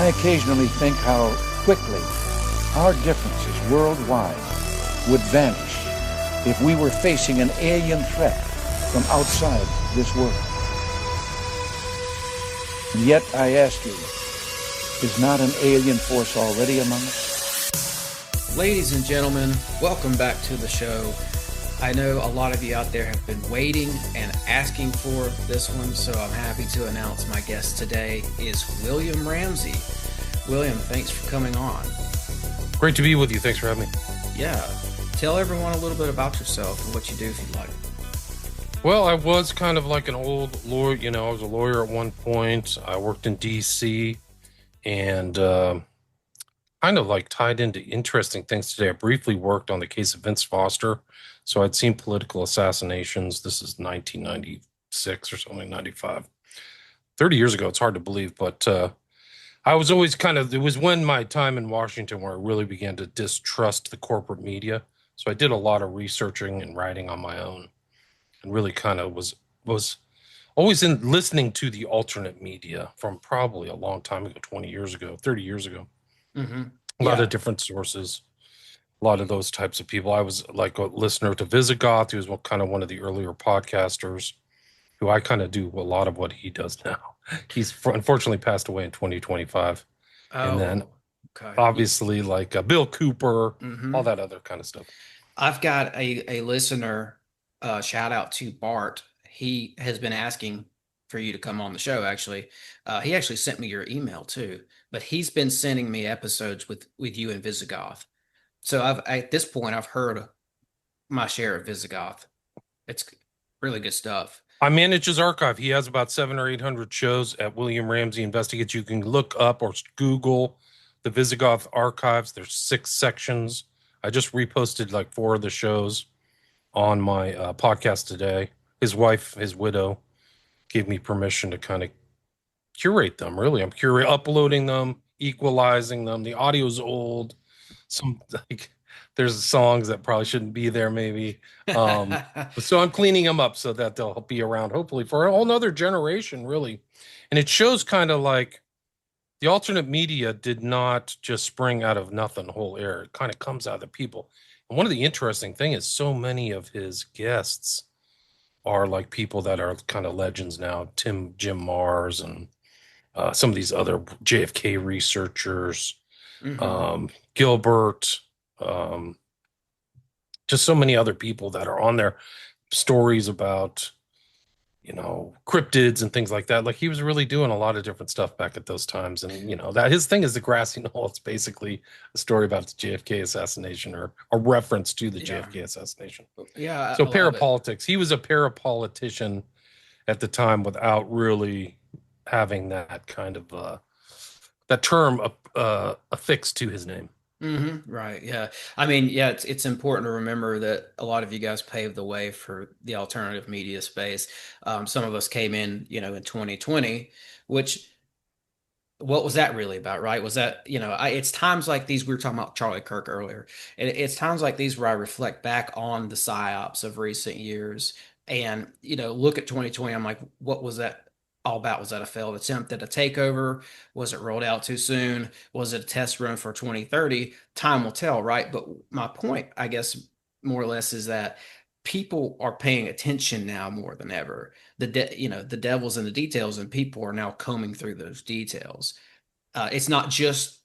I occasionally think how quickly our differences worldwide would vanish if we were facing an alien threat from outside this world. And yet, I ask you, is not an alien force already among us? Ladies and gentlemen, welcome back to the show. I know a lot of you out there have been waiting and asking for this one, so I'm happy to announce my guest today is William Ramsey. William, thanks for coming on. Great to be with you. Thanks for having me. Yeah. Tell everyone a little bit about yourself and what you do if you'd like. Well, I was kind of like an old lawyer. You know, I was a lawyer at one point. I worked in D.C. and kind of like tied into interesting things today. I briefly worked on the case of Vince Foster. So I'd seen political assassinations. This is 1996 or something, 95. 30 years ago. It's hard to believe, but I was always it was when my time in Washington where I really began to distrust the corporate media. So I did a lot of researching and writing on my own and really kind of was always in listening to the alternate media from probably a long time ago, 20 years ago, 30 years ago. Mm-hmm. A lot of different sources. A lot of those types of people. I was like a listener to Visigoth. He was kind of one of the earlier podcasters who I kind of do a lot of what he does now. He's unfortunately passed away in 2025. And then obviously like Bill Cooper, all that other kind of stuff. I've got a listener, shout out to Bart. He has been asking for you to come on the show, actually. He actually sent me your email too, but he's been sending me episodes with you and Visigoth. So at this point, I've heard my share of Visigoth. It's really good stuff. I manage his archive. He has about 700 or 800 shows at William Ramsey Investigates. You can look up or Google the Visigoth archives. There's 6 sections. I just reposted like 4 of the shows on my podcast today. His wife, his widow, gave me permission to kind of curate them. Really, I'm uploading them, equalizing them. The audio's old. Some there's songs that probably shouldn't be there maybe. So I'm cleaning them up so that they'll be around hopefully for a whole nother generation, really. And it shows kind of like the alternate media did not just spring out of nothing, whole air. It kind of comes out of the people. And one of the interesting thing is so many of his guests are like people that are kind of legends now. Jim Mars and some of these other JFK researchers. Gilbert, just so many other people that are on there, stories about, cryptids and things like that. Like he was really doing a lot of different stuff back at those times. And, that his thing is the grassy knoll. It's basically a story about the JFK assassination or a reference to the JFK assassination. Yeah. So parapolitics, he was a parapolitician at the time without really having that kind of, that term affixed to his name. Right. Yeah. I mean, yeah, it's important to remember that a lot of you guys paved the way for the alternative media space. Some of us came in, in 2020, which what was that really about, right? Was that, it's times like these, we were talking about Charlie Kirk earlier, and it's times like these where I reflect back on the psyops of recent years and, look at 2020. I'm like, what was that all about? Was that a failed attempt at a takeover? Was it rolled out too soon? Was it a test run for 2030? Time will tell, right? But my point, I guess, more or less is that people are paying attention now more than ever. The devil's in the details, and people are now combing through those details. It's not just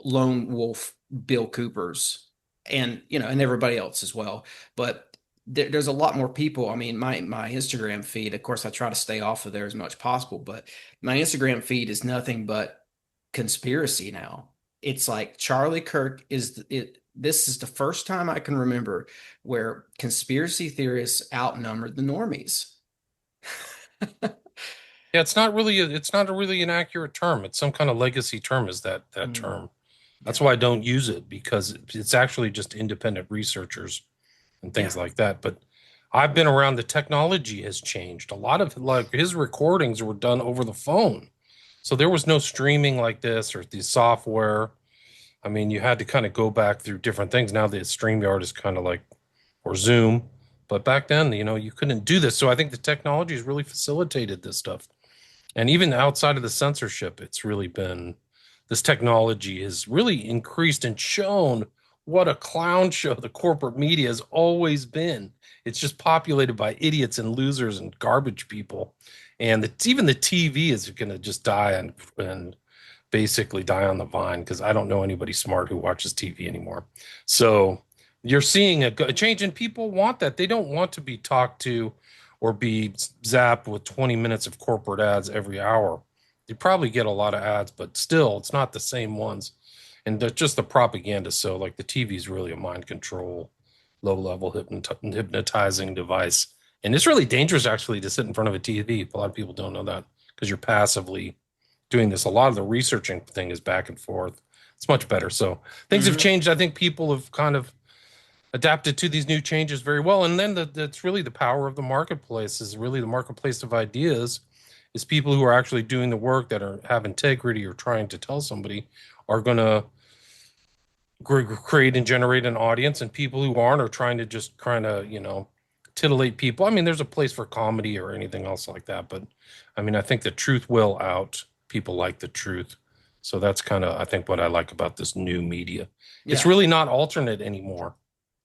lone wolf Bill Coopers and everybody else as well, but there's a lot more people. I mean, my Instagram feed, of course, I try to stay off of there as much as possible, but my Instagram feed is nothing but conspiracy now. It's like Charlie Kirk this is the first time I can remember where conspiracy theorists outnumbered the normies. Yeah, it's not really an accurate term. It's some kind of legacy term is that term. That's why I don't use it, because it's actually just independent researchers and things like that. But I've been around, the technology has changed. A lot of like his recordings were done over the phone. So there was no streaming like this or the software. I mean, you had to kind of go back through different things. Now the StreamYard is kind of like, or Zoom. But back then, you couldn't do this. So I think the technology has really facilitated this stuff. And even outside of the censorship, it's really been this technology has really increased and shown what a clown show the corporate media has always been. It's just populated by idiots and losers and garbage people. And even the TV is going to just die and basically die on the vine because I don't know anybody smart who watches TV anymore. So you're seeing a change, and people want that. They don't want to be talked to or be zapped with 20 minutes of corporate ads every hour. You probably get a lot of ads, but still, it's not the same ones. And they're just the propaganda. So, like, the TV is really a mind control, low level hypnotizing device. And it's really dangerous, actually, to sit in front of a TV. A lot of people don't know that because you're passively doing this. A lot of the researching thing is back and forth. It's much better. So things have changed. I think people have kind of adapted to these new changes very well. And then that's really the power of the marketplace, is really the marketplace of ideas, is people who are actually doing the work, that are have integrity or trying to tell somebody, are going to create and generate an audience, and people who aren't are trying to just kind of, titillate people. I mean, there's a place for comedy or anything else like that, but I mean, I think the truth will out. People like the truth. So that's kind of, I think, what I like about this new media. It's Yeah. really not alternate anymore.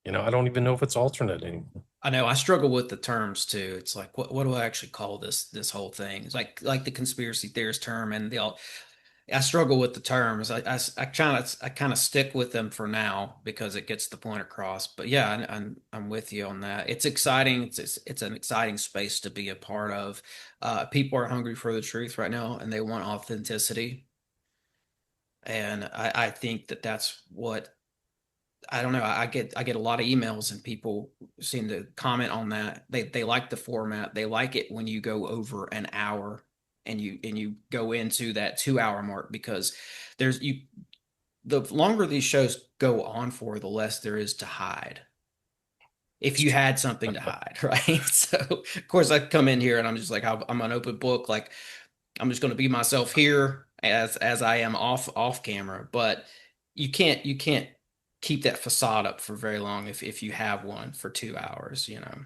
I don't even know if it's alternate anymore. I know I struggle with the terms too. It's like, what do I actually call this whole thing? It's like the conspiracy theorist term and the all. I struggle with the terms. I kind of stick with them for now because it gets the point across. But yeah, I'm with you on that. It's exciting. It's an exciting space to be a part of. People are hungry for the truth right now, and they want authenticity. And I think that's what I don't know. I get a lot of emails and people seem to comment on that. They like the format. They like it when you go over an hour and you go into that 2 hour mark because there's you the longer these shows go on for, the less there is to hide. If It's you true. had something to hide, right? So of course I come in here and I'm just like I'm an open book. Like I'm just going to be myself here as I am off camera. But you can't keep that facade up for very long if you have one for 2 hours, you know.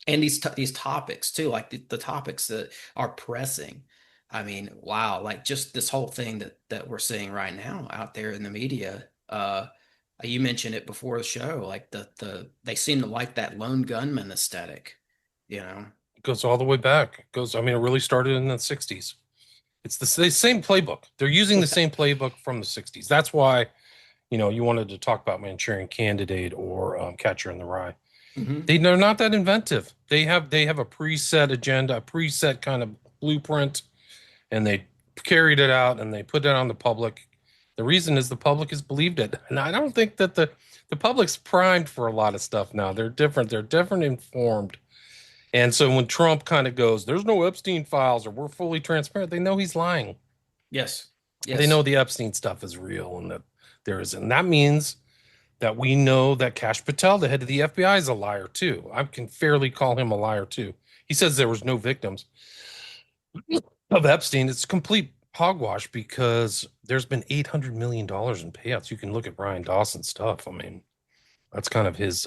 And these topics too, like the topics that are pressing. I mean, wow, like just this whole thing that we're seeing right now out there in the media. You mentioned it before the show, like they seem to like that lone gunman aesthetic, you know. It goes all the way back. It goes, I mean, it really started in the 60s. It's the same playbook. They're using the same playbook from the 60s. That's why, you wanted to talk about Manchurian Candidate or Catcher in the Rye. Hmm. They're not that inventive. They have a preset agenda, a preset kind of blueprint, and they carried it out and they put it on the public. The reason is the public has believed it, and I don't think that the public's primed for a lot of stuff now. They're different. They're different informed, and so when Trump kind of goes, "There's no Epstein files," or "We're fully transparent," they know he's lying. Yes. They know Yes. the Epstein stuff is real and that there is, and that means that we know that Cash Patel, the head of the FBI, is a liar too. I can fairly call him a liar too. He says there was no victims of Epstein. It's complete hogwash because there's been $800 million in payouts. You can look at Brian Dawson's stuff. I mean, that's kind of his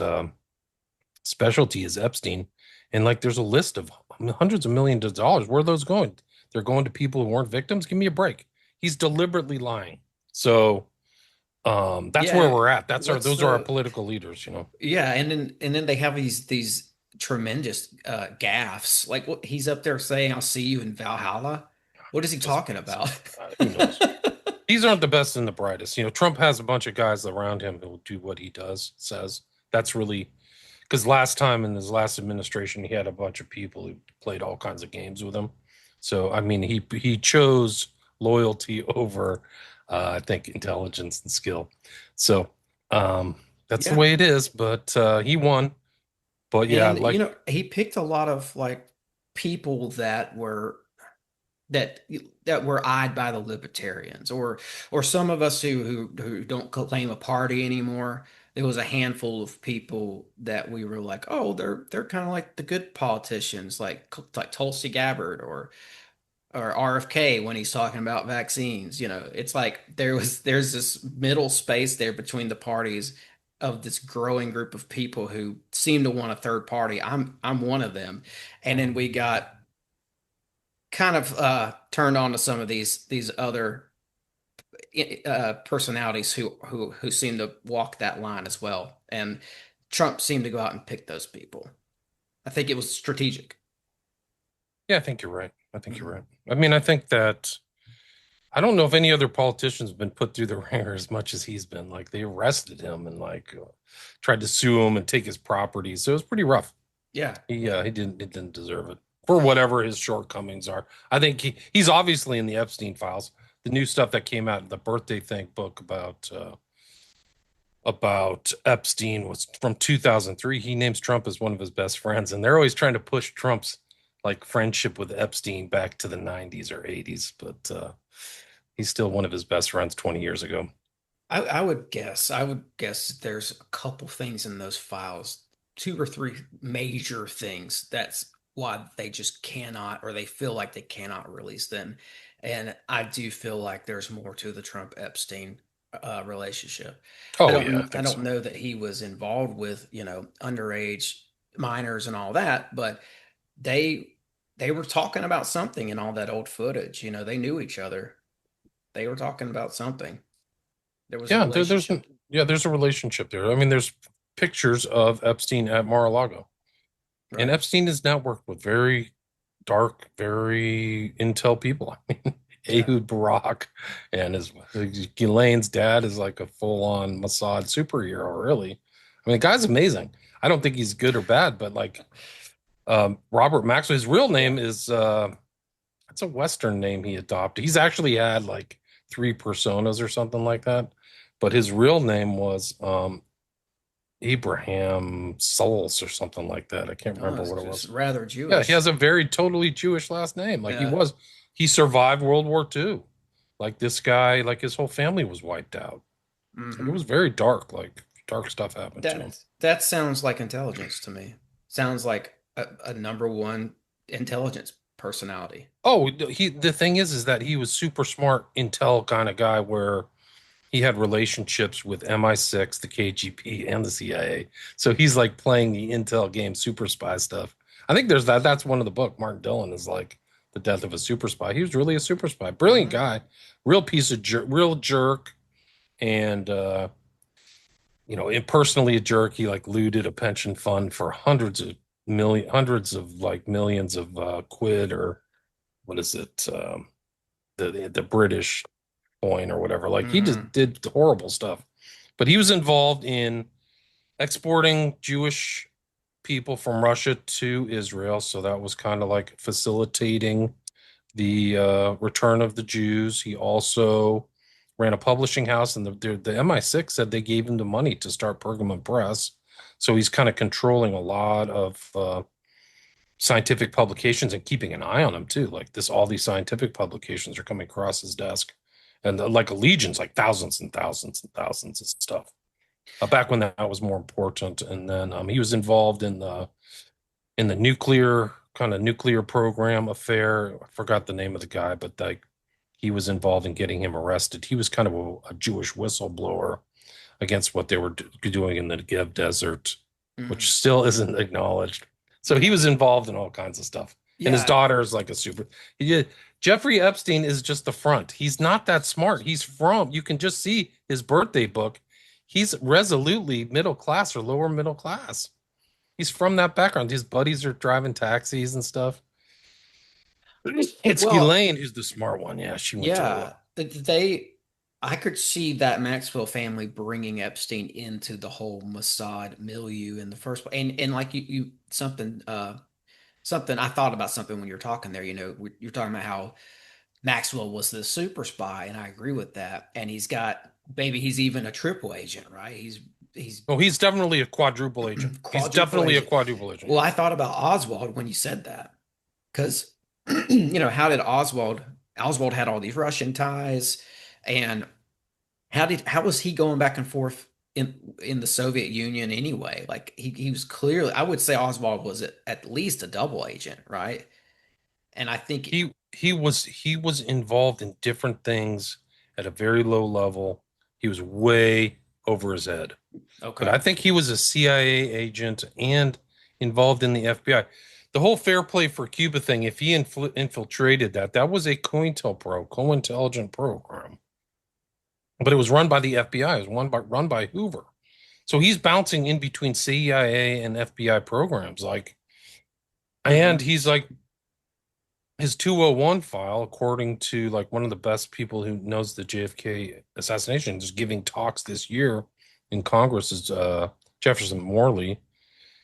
specialty, is Epstein. And like, there's a list of hundreds of millions of dollars. Where are those going? They're going to people who weren't victims. Give me a break. He's deliberately lying. So that's where Yeah. we're at. What's Those are our the political leaders. Yeah, and then they have these tremendous gaffes. Like what he's up there saying, "I'll see you in Valhalla." What is he Doesn't talking make about? sense. Who knows? These aren't the best and the brightest. Trump has a bunch of guys around him who will do what he says. That's really because last time in his last administration, he had a bunch of people who played all kinds of games with him. So, I mean, he chose loyalty over, I think, intelligence and skill. So, that's the Yeah. way it is. But he won. But yeah, And like, he picked a lot of like people that that were eyed by the libertarians or some of us who don't claim a party anymore. There was a handful of people that we were like, oh, they're kind of like the good politicians, like Tulsi Gabbard or RFK when he's talking about vaccines. You know, it's like there's this middle space there between the parties of this growing group of people who seem to want a third party. I'm one of them. And then we got kind of turned on to some of these other personalities who seem to walk that line as well. And Trump seemed to go out and pick those people. I think it was strategic. Yeah, I think you're right. I think you're Mhm. right. I mean, I think that I don't know if any other politician's been put through the ringer as much as he's been. Like they arrested him and tried to sue him and take his property. So it was pretty rough. Yeah, He didn't deserve it for whatever his shortcomings are. I think he's obviously in the Epstein files. The new stuff that came out, the birthday thing book about Epstein was from 2003. He names Trump as one of his best friends, and they're always trying to push Trump's like friendship with Epstein back to the 90s or 80s, but he's still one of his best friends 20 years ago. I would guess there's a couple things in those files, two or three major things. That's why they just cannot, or they feel like they cannot release them. And I do feel like there's more to the Trump Epstein relationship. I Oh yeah, I don't I think don't so. know that he was involved with, underage minors and all that, but they they were talking about something in all that old footage. They knew each other. They were talking about something. There was a Yeah, relationship. there's a relationship there. I mean, there's pictures of Epstein at Mar-a-Lago, and Right. Epstein has now worked with very dark, very intel people. I mean, Yeah. Ehud Barak and his Ghislaine's dad is like a full-on Mossad superhero, really. I mean, the guy's amazing. I don't think he's good or bad, but like Robert Maxwell, his real name Yeah. is it's a Western name he adopted. He's actually had like three personas or something like that, but his real name was Abraham Souls or something like that. I can't Oh, remember what it it's was. rather Yeah, he Jewish. has a very totally Jewish last name. Like Yeah. he survived World War II. Like this guy, like his whole family was wiped out. Like it Hmm. was very dark. Like dark stuff happened to him. That sounds like intelligence to me. Sounds like a number one intelligence personality. Oh, the thing is that he was super smart intel kind of guy where he had relationships with MI6, the KGB, and the CIA. So he's like playing the intel game, super spy stuff. I think there's that. That's one of the book. Martin Dillon is like the death of a super spy. He was really a super spy, brilliant Hmm. guy, real piece of real jerk, and personally a jerk. He like looted a pension fund for hundreds of like millions of quid or what is it? The British coin or whatever. Like he just Hmm. did horrible stuff. But he was involved in exporting Jewish people from Russia to Israel. So that was kind of like facilitating the return of the Jews. He also ran a publishing house, and the MI6 said they gave him the money to start Pergamon Press. So he's kind of controlling a lot of scientific publications and keeping an eye on them too. Like all these scientific publications are coming across his desk, and like legions, like thousands and thousands and thousands of stuff. Back when that was more important, and then he was involved in the nuclear program affair. I forgot the name of the guy, but like he was involved in getting him arrested. He was kind of a Jewish whistleblower against what they were doing in the Negev desert, which Hmm. still isn't acknowledged. So he Yeah. was involved in all kinds of stuff. And his Yeah. daughter is like a super. He, Jeffrey Epstein is just the front. He's not that smart. You can just see his birthday book. He's resolutely middle class or lower middle class. He's from that background. His buddies are driving taxis and stuff. It's Well, Ghislaine who's the smart one. Yeah, she went to yeah. I could see that Maxwell family bringing Epstein into the whole Mossad milieu in the first place. And like you something I thought about something when you're talking there. You're talking about how Maxwell was the super spy, and I agree with that. And he's even a triple agent, right? He's Oh, he's definitely a quadruple agent. He's quadruple definitely a agent. quadruple agent. Well, Yeah. I thought about Oswald when you said that, because how did Oswald had all these Russian ties, and how was he going back and forth in the Soviet Union anyway? Like he was clearly, I would say Oswald was at least a double agent, right? And I think He was involved in different things at a very low level. He was way over his head. But I okay. think he was a CIA agent and involved in the FBI. The whole Fair Play for Cuba thing, if he infiltrated that was a COINTELPRO, co-intelligent program. but it was run by the FBI. It was run by Hoover. So he's bouncing in between CIA and FBI programs, like, and Hmm. he's like his 201 file, according to like one of the best people who knows the JFK assassination, is giving talks this year in Congress is Jefferson Morley,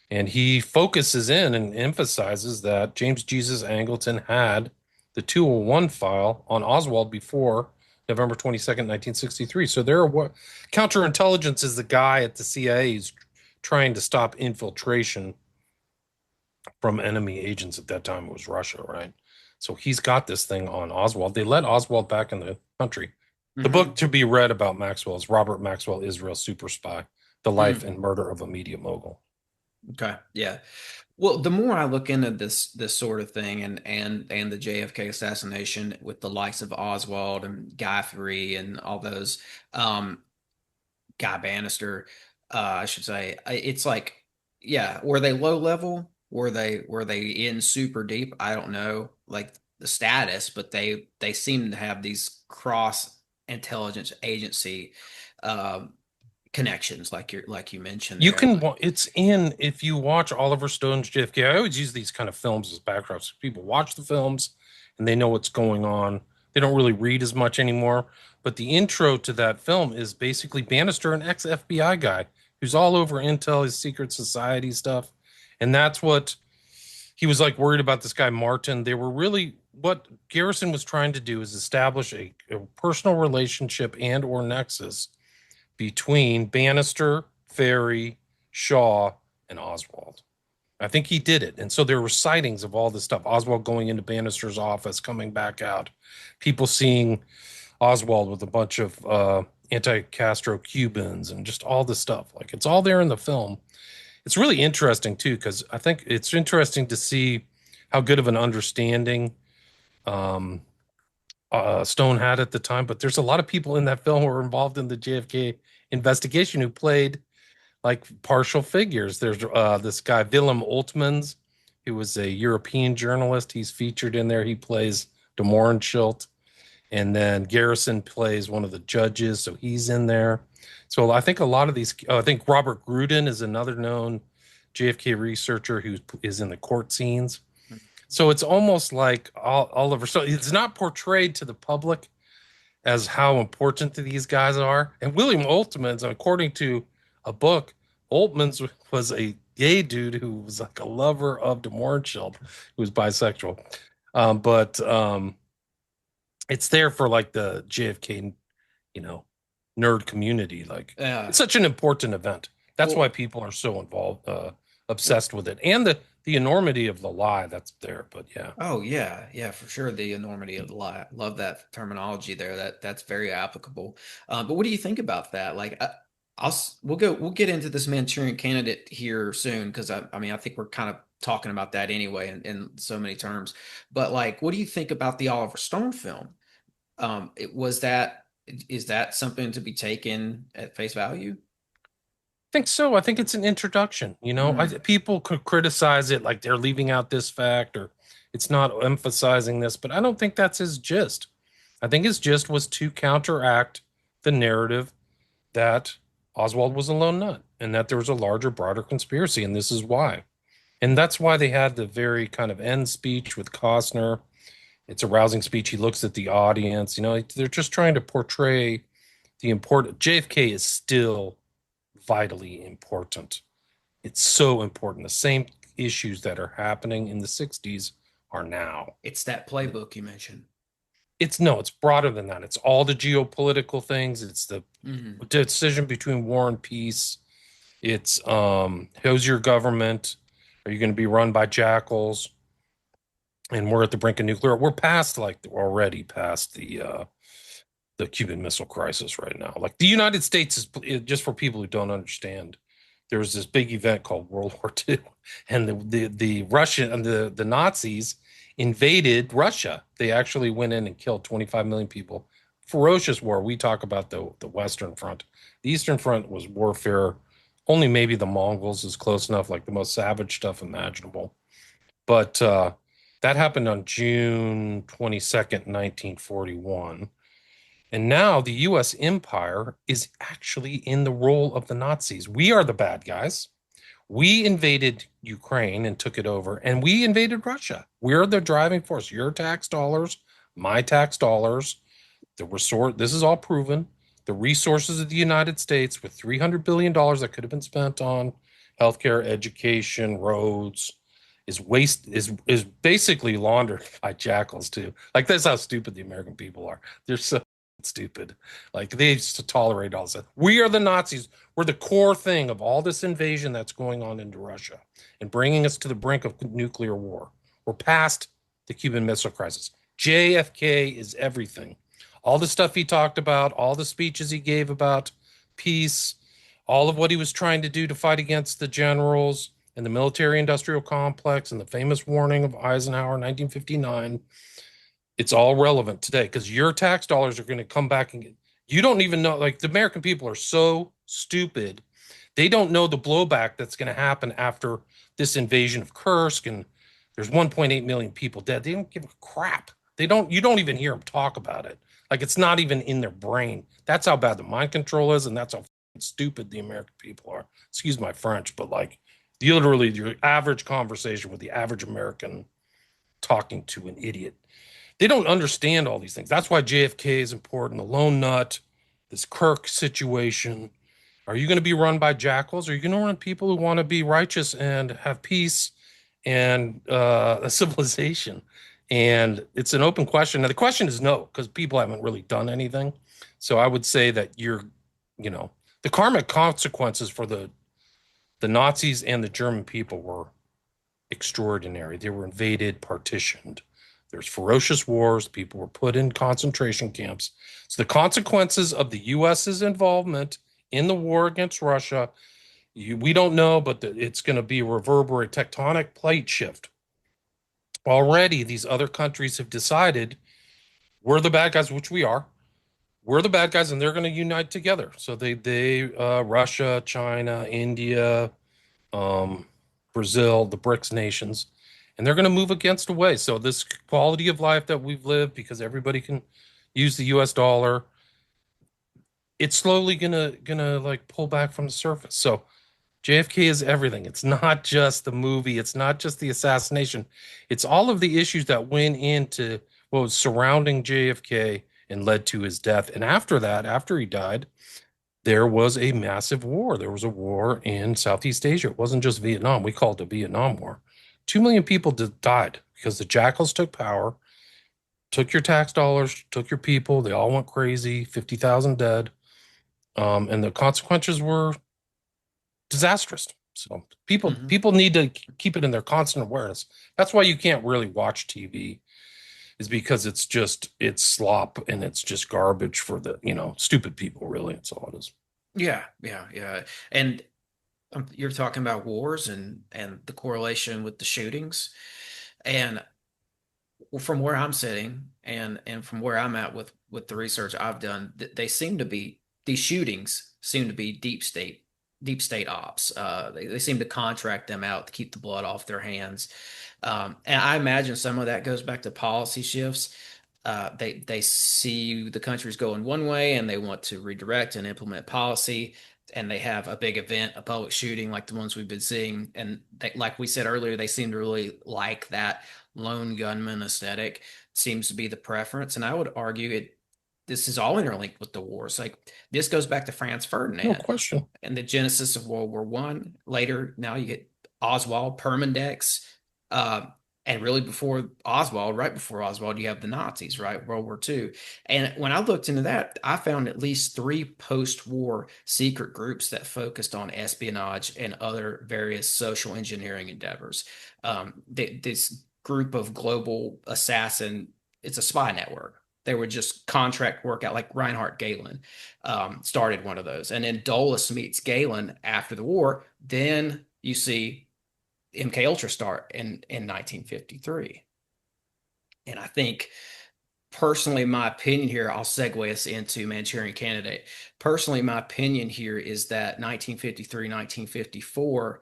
and he focuses in and emphasizes that James Jesus Angleton had the 201 file on Oswald before November 22nd, 1963. So there are what counterintelligence is the guy at the CIA who's trying to stop infiltration from enemy agents. At that time it was Russia, right? So he's got this thing on Oswald. They let Oswald back in the country. The book Hmm. to be read about Maxwell is Robert Maxwell, Israel Super Spy: The Life and Murder of a Media Mogul. Okay. Yeah. Well, the more I look into this sort of thing and the JFK assassination with the likes of Oswald and Guthrie and all those, um, Guy Bannister, I should say, it's like, yeah, were they low level? Were they in super deep? I don't know, like the status, but they seem to have these cross intelligence agency um, connections, like you mentioned You there. can, it's in, if you watch Oliver Stone's JFK, I always use these kind of films as backdrops. People watch the films and they know what's going on. They don't really read as much anymore. But the intro to that film is basically Bannister, an ex FBI guy who's all over Intel, his secret society stuff. And that's what he was like worried about this guy, Martin. They were really, what Garrison was trying to do is establish a personal relationship and or nexus between Bannister, Ferry, Shaw, and Oswald. I think he did it. And so there were sightings of all this stuff. Oswald going into Bannister's office, coming back out, people seeing Oswald with a bunch of anti-Castro Cubans and just all this stuff. Like it's all there in the film. It's really interesting too, because I think it's interesting to see how good of an understanding um, Stone had at the time. But there's a lot of people in that film who were involved in the JFK investigation who played like partial figures. There's this guy Willem Oltmans, who was a European journalist. He's featured in there. He plays de Mohrenschildt, and then Garrison plays one of the judges, so he's in there. So I think a lot of these. I think Robert Grudin is another known JFK researcher who is in the court scenes. So it's almost like Oliver. So it's not portrayed to the public as how important these guys are. And William Oltmans, according to a book, Oltmans was a gay dude who was like a lover of de Mohrenschildt, who was bisexual. But it's there for like the JFK, you know, nerd community. Like Yeah. it's such an important event. That's why Well, people are so involved, obsessed with it, and the enormity of the lie that's there. But yeah, oh yeah, yeah, for sure. The enormity of the lie. Love that terminology there. That's very applicable. But what do you think about that? Like, we'll get into this Manchurian Candidate here soon because I mean I think we're kind of talking about that anyway in so many terms. But like, what do you think about the Oliver Stone film? Was that is that something to be taken at face value? think so. I think it's an introduction. Mm, People could criticize it like they're leaving out this fact or it's not emphasizing this, but I don't think that's his gist. I think his gist was to counteract the narrative that Oswald was a lone nut and that there was a larger, broader conspiracy, and this is why. And that's why they had the very kind of end speech with Costner. It's a rousing speech. He looks at the audience. They're just trying to portray the important. JFK is still vitally important. It's so important. The same issues that are happening in the 60s are now. it's that playbook you mentioned. It's no, it's broader than that. It's all the geopolitical things. It's the Hmm. decision between war and peace. It's how's your government? Are you going to be run by jackals? And we're at the brink of nuclear. We're past like already past the Cuban Missile Crisis right now. Like the United States is just for people who don't understand. There was this big event called World War II, and the Russian and the Nazis invaded Russia. They actually went in and killed 25 million people. Ferocious war. We talk about the Western Front. The Eastern Front was warfare. Only maybe the Mongols is close enough, like the most savage stuff imaginable. But that happened on June 22nd, 1941. And now the US empire is actually in the role of the Nazis. We are the bad guys. We invaded Ukraine and took it over, and we invaded Russia. We're the driving force. Your tax dollars, my tax dollars, the resort. This is all proven. The resources of the United States with $300 billion that could have been spent on healthcare, education, roads, is basically laundered by jackals too. Like that's how stupid the American people are. They're so stupid. Like they used to tolerate all this. We are the Nazis. We're the core thing of all this invasion that's going on into Russia and bringing us to the brink of nuclear war. We're past the Cuban Missile Crisis. JFK is everything. All the stuff he talked about, all the speeches he gave about peace, all of what he was trying to do to fight against the generals and the military industrial complex and the famous warning of Eisenhower in 1959, it's all relevant today because your tax dollars are going to come back and you don't even know. Like the American people are so stupid. They don't know the blowback that's going to happen after this invasion of Kursk, and there's 1.8 million people dead. They don't give a crap. You don't even hear them talk about it. Like it's not even in their brain. That's how bad the mind control is, and that's how stupid the American people are. Excuse my French, but like literally your average conversation with the average American talking to an idiot. They don't understand all these things. That's why JFK is important. The lone nut, this Kirk situation. Are you going to be run by jackals? Or are you going to run people who want to be righteous and have peace and a civilization? And it's an open question. Now, the question is no, because people haven't really done anything. So I would say that the karmic consequences for the Nazis and the German people were extraordinary. They were invaded, partitioned. There's ferocious wars. People were put in concentration camps. So the consequences of the U.S.'s involvement in the war against Russia, we don't know, but it's going to be a reverberate tectonic plate shift. Already, these other countries have decided we're the bad guys, which we are. We're the bad guys, and they're going to unite together. So Russia, China, India, Brazil, the BRICS nations, and they're going to move against a way. So this quality of life that we've lived, because everybody can use the U.S. dollar, it's slowly gonna like pull back from the surface. So JFK is everything. It's not just the movie. It's not just the assassination. It's all of the issues that went into what was surrounding JFK and led to his death. And after that, after he died, there was a massive war. There was a war in Southeast Asia. It wasn't just Vietnam. We called it the Vietnam War. 2 million people died because the jackals took power, took your tax dollars, took your people. They all went crazy, 50,000 dead. And the consequences were disastrous. So people need to keep it in their constant awareness. That's why you can't really watch TV, is because it's slop and it's just garbage for the stupid people. Really, that's all it is. Yeah, yeah, yeah. And you're talking about wars and the correlation with the shootings, and from where I'm sitting and from where I'm at with the research I've done, they seem to be these shootings seem to be deep state ops. They seem to contract them out to keep the blood off their hands. And I imagine some of that goes back to policy shifts. They see the country's going one way and they want to redirect and implement policy. And they have a big event, a public shooting like the ones we've been seeing. And like we said earlier, they seem to really like that lone gunman aesthetic. Seems to be the preference. And I would argue this is all interlinked with the wars. Like this goes back to Franz No Ferdinand question. and the genesis of World War One. Later, now you get Oswald, Permindex, uh, and really before Oswald, right before Oswald, you have the Nazis, right? World War Two. And when I looked into that, I found at least three post-war secret groups that focused on espionage and other various social engineering endeavors. This group of global assassin, it's a spy network. They would just contract work out, like Reinhard Gehlen started one of those. And then Dulles meets Gehlen after the war. Then you see MK Ultra start in 1953. And I think personally, my opinion here, I'll segue us into Manchurian Candidate. Personally, my opinion here is that 1953, 1954,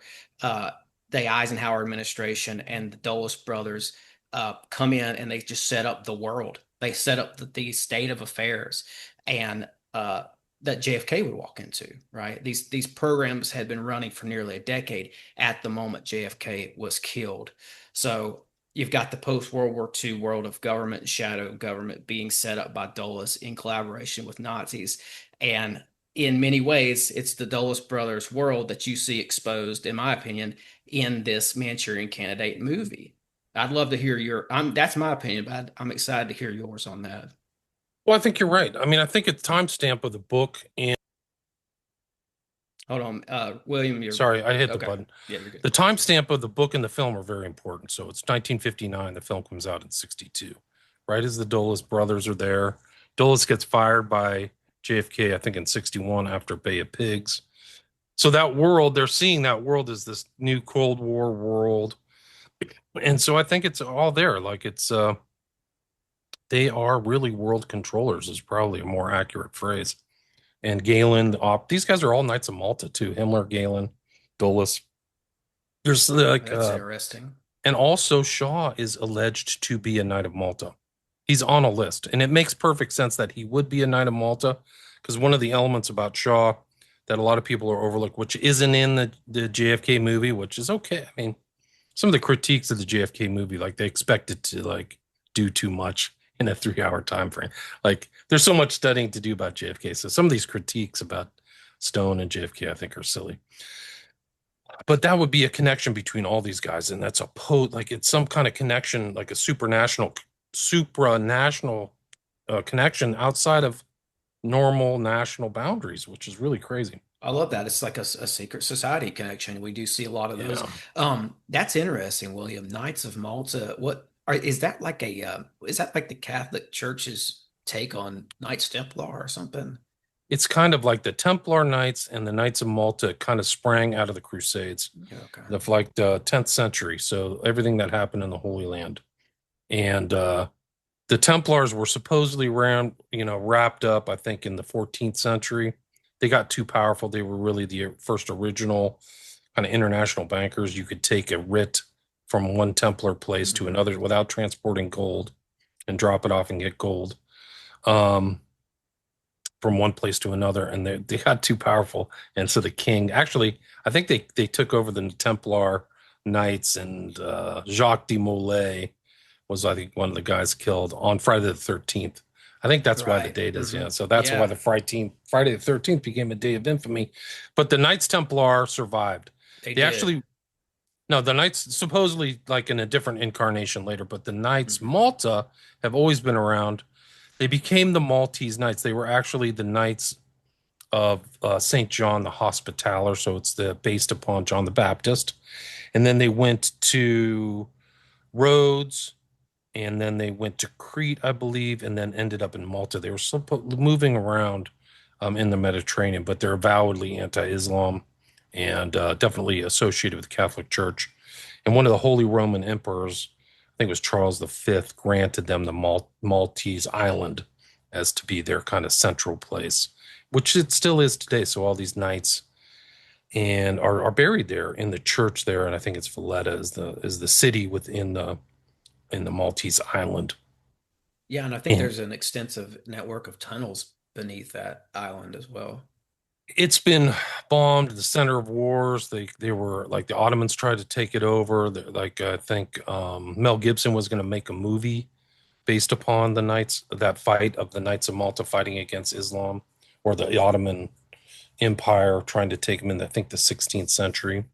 the Eisenhower administration and the Dulles brothers come in and they just set up the world. They set up the state of affairs. and that JFK would walk into, right? These programs had been running for nearly a decade at the moment JFK was killed. So you've got the post World War II world of government and shadow government being set up by Dulles in collaboration with Nazis. And in many ways, it's the Dulles brothers world that you see exposed, in my opinion, in this Manchurian Candidate movie. I'd love to hear that's my opinion, but I'm excited to hear yours on that. Well, I think you're right. I mean, I think it's timestamp of the book and Hold on, William, you're sorry, I hit the okay. button. Yeah, you're good. The timestamp of the book and the film are very important. So it's 1959. The film comes out in 62, right as the Dulles brothers are there. Dulles gets fired by JFK, I think, in 61 after Bay of Pigs. So that world, they're seeing that world as this new Cold War world. And so I think it's all there. Like they are really world controllers is probably a more accurate phrase. And Galen, these guys are all Knights of Malta too. Himmler, Galen, Dulles. There's That's interesting. and also Shaw is alleged to be a Knight of Malta. He's on a list, and it makes perfect sense that he would be a Knight of Malta because one of the elements about Shaw that a lot of people are overlooked, which isn't in the JFK movie, which is okay. I mean, some of the critiques of the JFK movie, like they expect it to like do too much in a 3-hour time frame. Like there's so much studying to do about JFK. So some of these critiques about Stone and JFK, I think, are silly. But that would be a connection between all these guys, and that's like it's some kind of connection, like a supranational connection outside of normal national boundaries, which is really crazy. I love that. It's like a secret society connection. We do see a lot of those. Yeah. That's interesting, William. Knights of Malta. Is that like is that like the Catholic Church's take on Knights Templar or something? It's kind of like the Templar Knights and the Knights of Malta kind of sprang out of the Crusades, Okay. like the 10th century. So everything that happened in the Holy Land, and the Templars were supposedly wrapped up, I think, in the 14th century. They got too powerful. They were really the first original kind of international bankers. You could take a writ from one Templar place to another without transporting gold and drop it off and get gold from one place to another. And they got too powerful. And so the king, actually, I think they took over the Templar Knights, and Jacques de Molay was, I think, one of the guys killed on Friday the 13th. I think that's why the date is, yeah. So that's why the Friday the 13th became a day of infamy. But the Knights Templar survived. They actually, no, the Knights supposedly like in a different incarnation later, but the Knights Malta have always been around. They became the Maltese Knights. They were actually the Knights of St. John the Hospitaller. So it's based upon John the Baptist. And then they went to Rhodes, and then they went to Crete, I believe, and then ended up in Malta. They were moving around in the Mediterranean, but they're avowedly anti-Islam and definitely associated with the Catholic Church. And one of the Holy Roman Emperors, I think it was Charles V, granted them the Maltese island as to be their kind of central place, which it still is today. So all these knights and are buried there in the church there, and I think it's Valletta is the city within in the Maltese island. Yeah, and I think there's an extensive network of tunnels beneath that island as well. It's been bombed, the center of wars. They were like the Ottomans tried to take it over. Like I think Mel Gibson was going to make a movie based upon that fight of the Knights of Malta fighting against Islam or the Ottoman Empire trying to take them in, I think, the 16th century.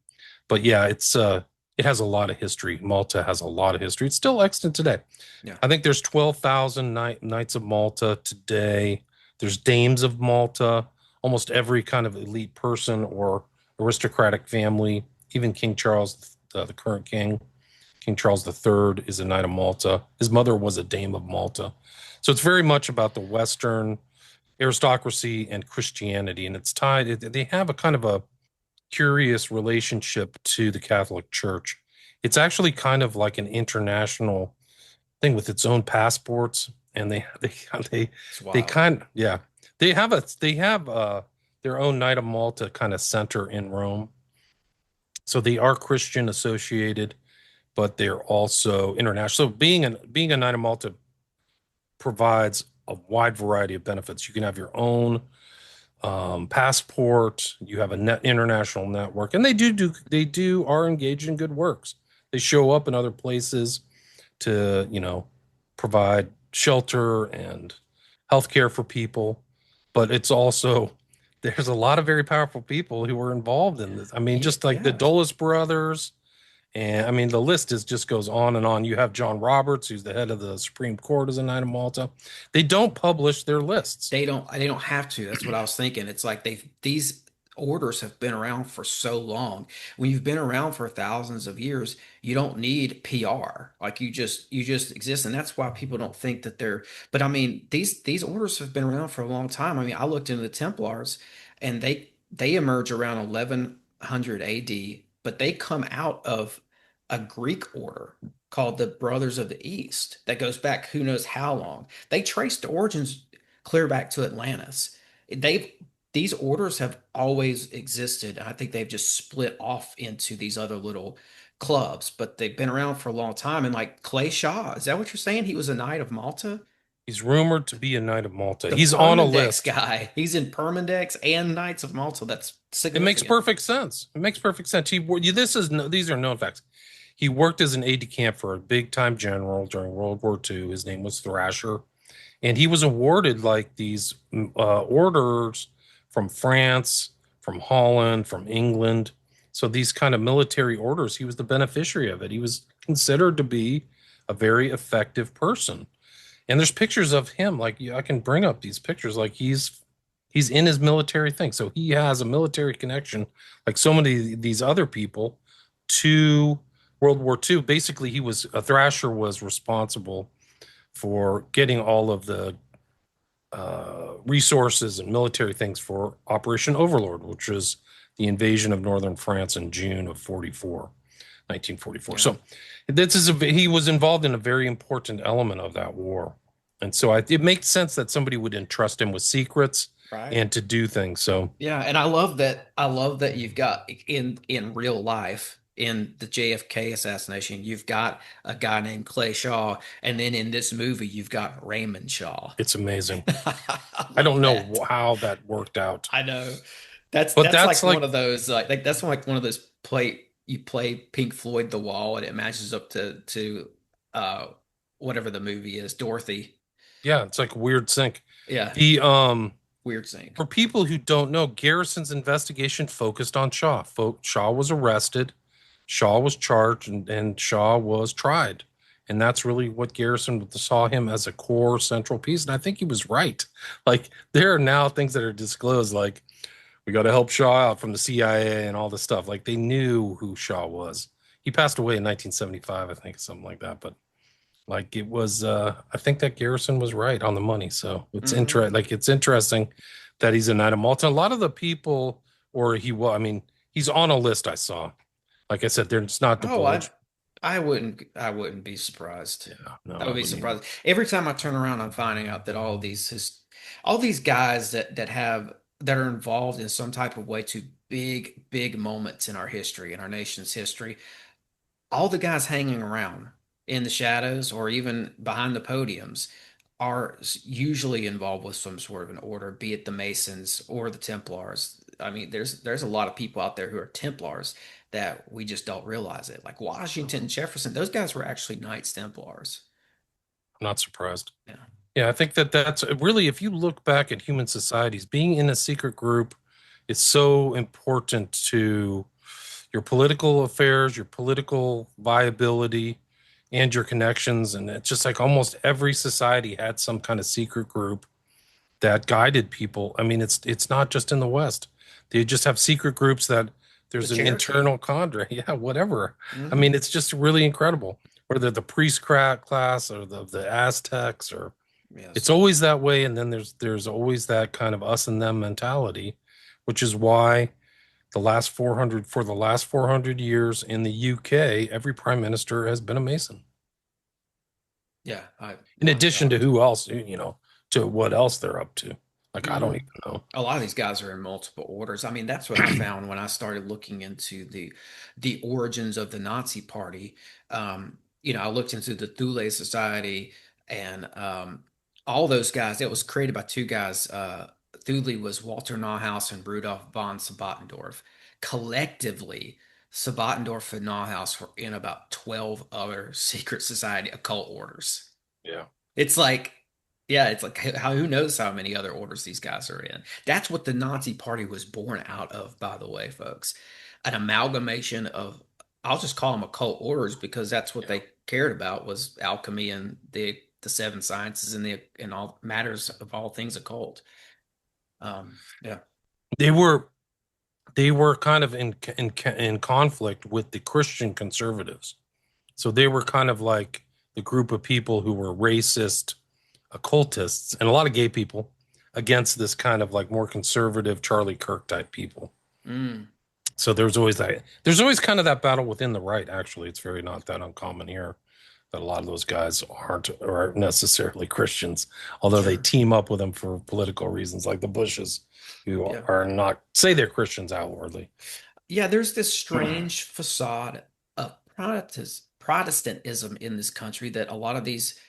But yeah, it has a lot of history. Malta has a lot of history. It's still extant today. Yeah. I think there's 12,000 Knights of Malta today. There's Dames of Malta. Almost every kind of elite person or aristocratic family, even King Charles, the current king, King Charles III, is a Knight of Malta. His mother was a Dame of Malta. So it's very much about the Western aristocracy and Christianity, and it's tied. They have a kind of a curious relationship to the Catholic Church. It's actually kind of like an international thing with its own passports, and they kind of, yeah, they have their own Knight of Malta kind of center in Rome. So they are Christian associated, but they're also international. So being a Knight of Malta provides a wide variety of benefits. You can have your own passport. You have a net international network, and they are engaged in good works. They show up in other places to provide shelter and healthcare for people. But it's also there's a lot of very powerful people who were involved in this. I mean, Yeah, just like the yeah. Dulles brothers, and I mean, the list is just goes on and on. You have John Roberts, who's the head of the Supreme Court as a Knight of Malta. They don't publish their lists. They don't have to. That's what I was thinking. It's like these orders have been around for so long. When you've been around for thousands of years, you don't need PR. Like you just exist, and that's why people don't think that they're. But I mean, these orders have been around for a long time. I mean, I looked into the Templars, and they emerge around 1100 AD, but they come out of a Greek order called the Brothers of the East that goes back who knows how long. They trace the origins clear back to Atlantis. They've these orders have always existed. I think they've just split off into these other little clubs, but they've been around for a long time. And like Clay Shaw, is that what you're saying? He was a Knight of Malta? He's rumored to be a Knight of Malta. The He's on a Permandex list. guy. He's in Permandex and Knights of Malta. That's It makes significant. perfect sense. It makes perfect sense. These are known facts. He worked as an aide de camp for a big time general during World War II. His name was Thrasher, and he was awarded like these orders from France, from Holland, from England. So these kind of military orders, he was the beneficiary of it. He was considered to be a very effective person. And there's pictures of him. Like I can bring up these pictures. Like he's in his military thing, so he has a military connection, like so many of these other people, to World War II. Basically, he was a Thrasher was responsible for getting all of the resources and military things for Operation Overlord, which was the invasion of northern France in June of 1944. Yeah. So he was involved in a very important element of that war. And so it makes sense that somebody would entrust him with secrets Right. and to do things. So Yeah, and I love that. I love that you've got in real life in the JFK assassination, you've got a guy named Clay Shaw, and then in this movie, you've got Raymond Shaw. it's amazing. I I don't love know that. how that worked out, I know. That's but that's that's like one like, of those like that's like one of those play Pink Floyd The Wall and it matches up to uh whatever the movie is, Dorothy. yeah, it's like weird sync. Yeah, The weird sync. For people who don't know, Garrison's investigation focused on Shaw. Shaw was arrested, Shaw was charged, and Shaw was tried. And that's really what Garrison saw him as a core central piece. And I think he was right. Like, there are now things that are disclosed, like, we got to help Shaw out from the CIA and all this stuff. Like, they knew who Shaw was. He passed away in 1975, I think, something like that. But like it was, I think that Garrison was right on the money. So Hmm. it's interesting that he's a Knight of Malta. A lot of the people, or he was, I mean, he's on a list I saw. Like I said, there's not Oh, I divulged. I wouldn't be surprised. Yeah, no, I I would be wouldn't either. surprised. Every time I turn around, I'm finding out that all these guys that are involved in some type of way to big moments in our history, in our nation's history, all the guys hanging around in the shadows or even behind the podiums are usually involved with some sort of an order, be it the Masons or the Templars. I mean, there's a lot of people out there who are Templars that we just don't realize it. Like Washington and Jefferson, those guys were actually Knights Templars. I'm not surprised. Yeah. Yeah, I think that that's really, if you look back at human societies, being in a secret group is so important to your political affairs, your political viability, and your connections. And it's just like almost every society had some kind of secret group that guided people. I mean, it's not just in the West. They just have secret groups that The there's an Cherokee. internal cadre. Yeah, whatever. I Hmm. mean, it's just really incredible. Whether the priest class or the Aztecs, or it's Yes. always that way. And then there's always that kind of us and them mentality, which is why the last 400 years in the UK, every prime minister has been a Mason. Yeah. In Not addition to shocked. who else, to what else they're up to. Like I don't Hmm. even know. A lot of these guys are in multiple orders. I mean, that's what I found when I started looking into the origins of the Nazi Party. I looked into the Thule Society and all those guys. It was created by two guys. Thule was Walter Nauhaus and Rudolf von Sabotendorf. Collectively, Sabotendorf and Nauhaus were in about 12 other secret society occult orders. Yeah. It's like, yeah, it's like how who knows how many other orders these guys are in. That's what the Nazi Party was born out of, by the way, folks. An amalgamation of, I'll just call them occult orders because that's what Yeah. they cared about was alchemy and the seven sciences and the and all matters of all things occult. Yeah. They were kind of in conflict with the Christian conservatives. So they were kind of like the group of people who were racist occultists and a lot of gay people against this kind of like more conservative Charlie Kirk type people. Mm. So there's always that. There's always kind of that battle within the right. Actually, it's very not that uncommon here that a lot of those guys aren't necessarily Christians, although they Sure. team up with them for political reasons, like the Bushes, who Yeah. are not say they're Christians outwardly. Yeah, there's this strange facade of Protestantism in this country that a lot of these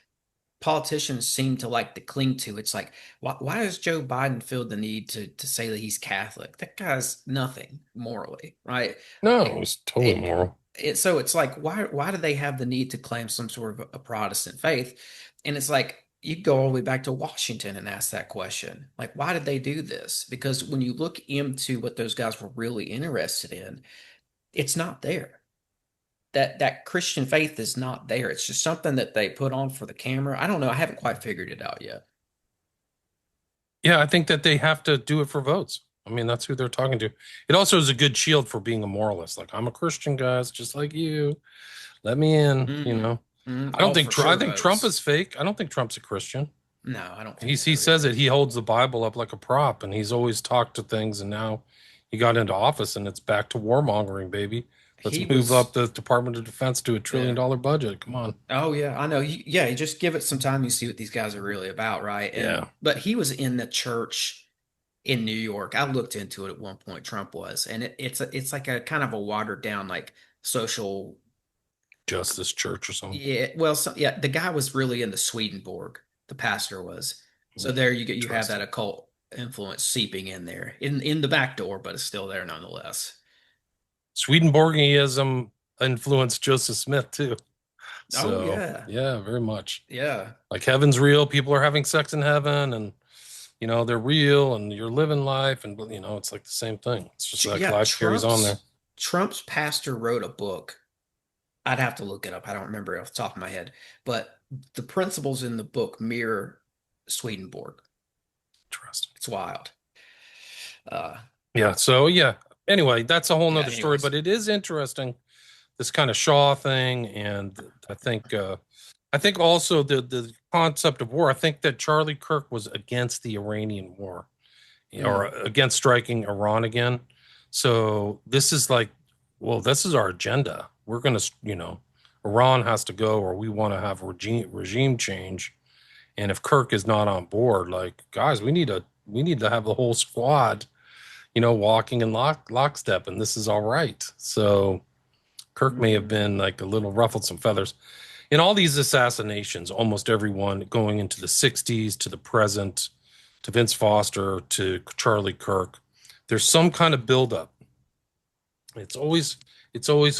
politicians seem to like to cling to. It's like, why does Joe Biden feel the need to say that he's Catholic? That guy's nothing morally, right? No, It, it's totally it, moral. so it's like, why do they have the need to claim some sort of a Protestant faith? And it's like you go all the way back to Washington and ask that question. Like, why did they do this? Because when you look into what those guys were really interested in, it's not there. That Christian faith is not there. It's just something that they put on for the camera. I don't know. I haven't quite figured it out yet. Yeah, I think that they have to do it for votes. I mean, that's who they're talking to. It also is a good shield for being a moralist. Like, I'm a Christian, guys, just like you. Let me in, you Mm, know. I don't all think for I sure think Trump votes. is fake. I don't think Trump's a Christian. No, I don't think He so says either. it. He holds the Bible up like a prop, and he's always talked to things. And now he got into office, and it's back to warmongering, baby. Let's He move up was, the Department of Defense to $1 trillion yeah. budget. Come on. Oh yeah, I know. Yeah, you just give it some time, you see what these guys are really about, right? And Yeah. but he was in the church in New York. I looked into it at one point. Trump was, and it's like a kind of a watered down like social. Justice Church or something. Yeah, well, yeah, the guy was really into Swedenborg. The pastor was. So there you have that Interesting. occult influence seeping in there in the back door, but it's still there nonetheless. Swedenborgianism influenced Joseph Smith too. Oh So yeah, yeah, very much. yeah. Like heaven's real, people are having sex in heaven, and they're real, and you're living life, and it's like the same thing. It's just like Yeah, life carries on there. Trump's pastor wrote a book. I'd have to look it up. I don't remember it off the top of my head, but the principles in the book mirror Swedenborg. Interesting. It's wild. Uh, Yeah. So yeah. Anyway, that's a whole yeah. nother story, Anyways, but it is interesting, this kind of Shaw thing, and I think also the concept of war. I think that Charlie Kirk was against the Iranian war, or mm, against striking Iran again. So this is like, well, this is our agenda. We're gonna, Iran has to go, or we want to have regime change. And if Kirk is not on board, like, guys, we need to have the whole squad, walking in lockstep, and this is all right. So Kirk may have mm, been like a little ruffled some feathers. In all these assassinations, almost everyone going into the 60s to the present, to Vince Foster, to Charlie Kirk, there's some kind of buildup. It's always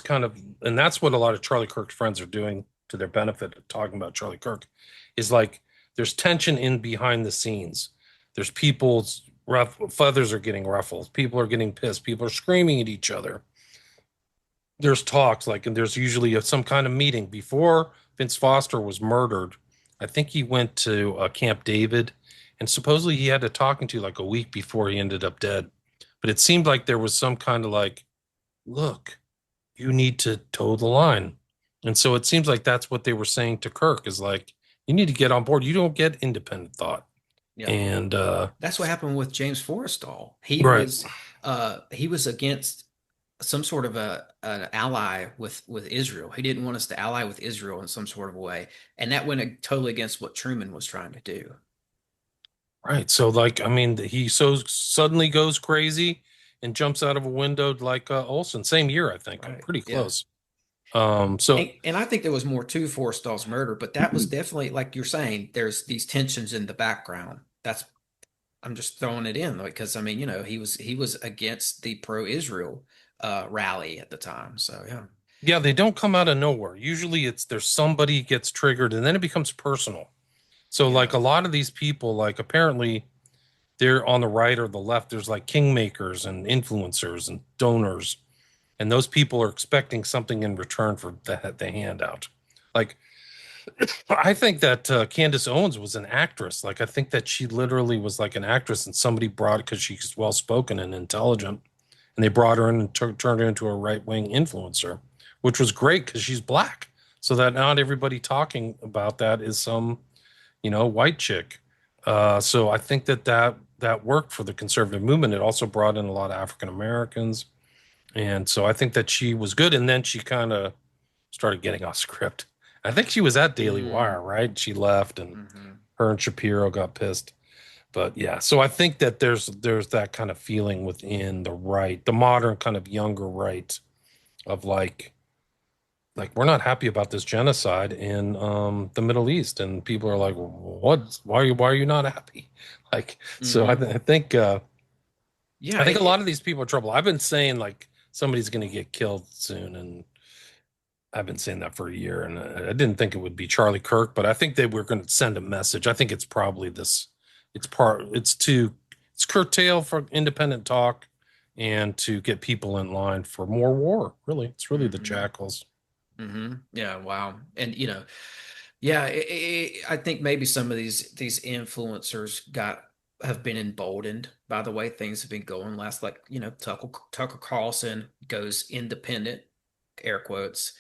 kind of, and that's what a lot of Charlie Kirk's friends are doing to their benefit, talking about Charlie Kirk, is like there's tension in behind the scenes. There's people's feathers are getting ruffled. People are getting pissed. People are screaming at each other. There's talks like, and there's usually some kind of meeting before Vince Foster was murdered. I think he went to Camp David, and supposedly he had a talking to like a week before he ended up dead. But it seemed like there was some kind of like, look, you need to toe the line. And so it seems like that's what they were saying to Kirk, is like, you need to get on board. You don't get independent thought. yeah. And That's what happened with James Forrestal. right. He was against some sort of an ally with Israel. He didn't want us to ally with Israel in some sort of way, and that went totally against what Truman was trying to do. Right. So like, I mean, he so suddenly goes crazy and jumps out of a window like Olson. Same year, I think. I'm Right. pretty Yeah. close. So And I think there was more to Forrestal's murder, but that was definitely like you're saying. There's these tensions in the background. That's I'm just throwing it in because I mean, he was against the pro-Israel rally at the time. So yeah. yeah, they don't come out of nowhere. Usually it's there's somebody gets triggered and then it becomes personal. So like Yeah. a lot of these people, like apparently they're on the right or the left, there's like kingmakers and influencers and donors, and those people are expecting something in return for the handout. Like I think that Candace Owens was an actress. Like I think that she literally was like an actress, and somebody brought because she's well spoken and intelligent, and they brought her in and turned her into a right wing influencer, which was great because she's black. So that not everybody talking about that is some white chick. So I think that worked for the conservative movement. It also brought in a lot of African Americans, and so I think that she was good. And then she kind of started getting off script. I think she was at Daily Mm, Wire, right? She left, and hmm. her and Shapiro got pissed. But yeah, so I think that there's that kind of feeling within the right, the modern kind of younger right of like we're not happy about this genocide in the Middle East, and people are like, what? Why are you not happy? Like, so I, Hmm. th- I think Yeah. I think a lot of these people are trouble. I've been saying like somebody's going to get killed soon, and I've been saying that for a year, and I didn't think it would be Charlie Kirk, but I think they were going to send a message. I think it's probably this. It's curtail for independent talk and to get people in line for more war. Really, it's really the Hmm. jackals. Hmm. Yeah. Wow. And yeah, I think maybe some of these influencers have been emboldened by the way things have been going. Last, like Tucker Carlson goes independent, air quotes.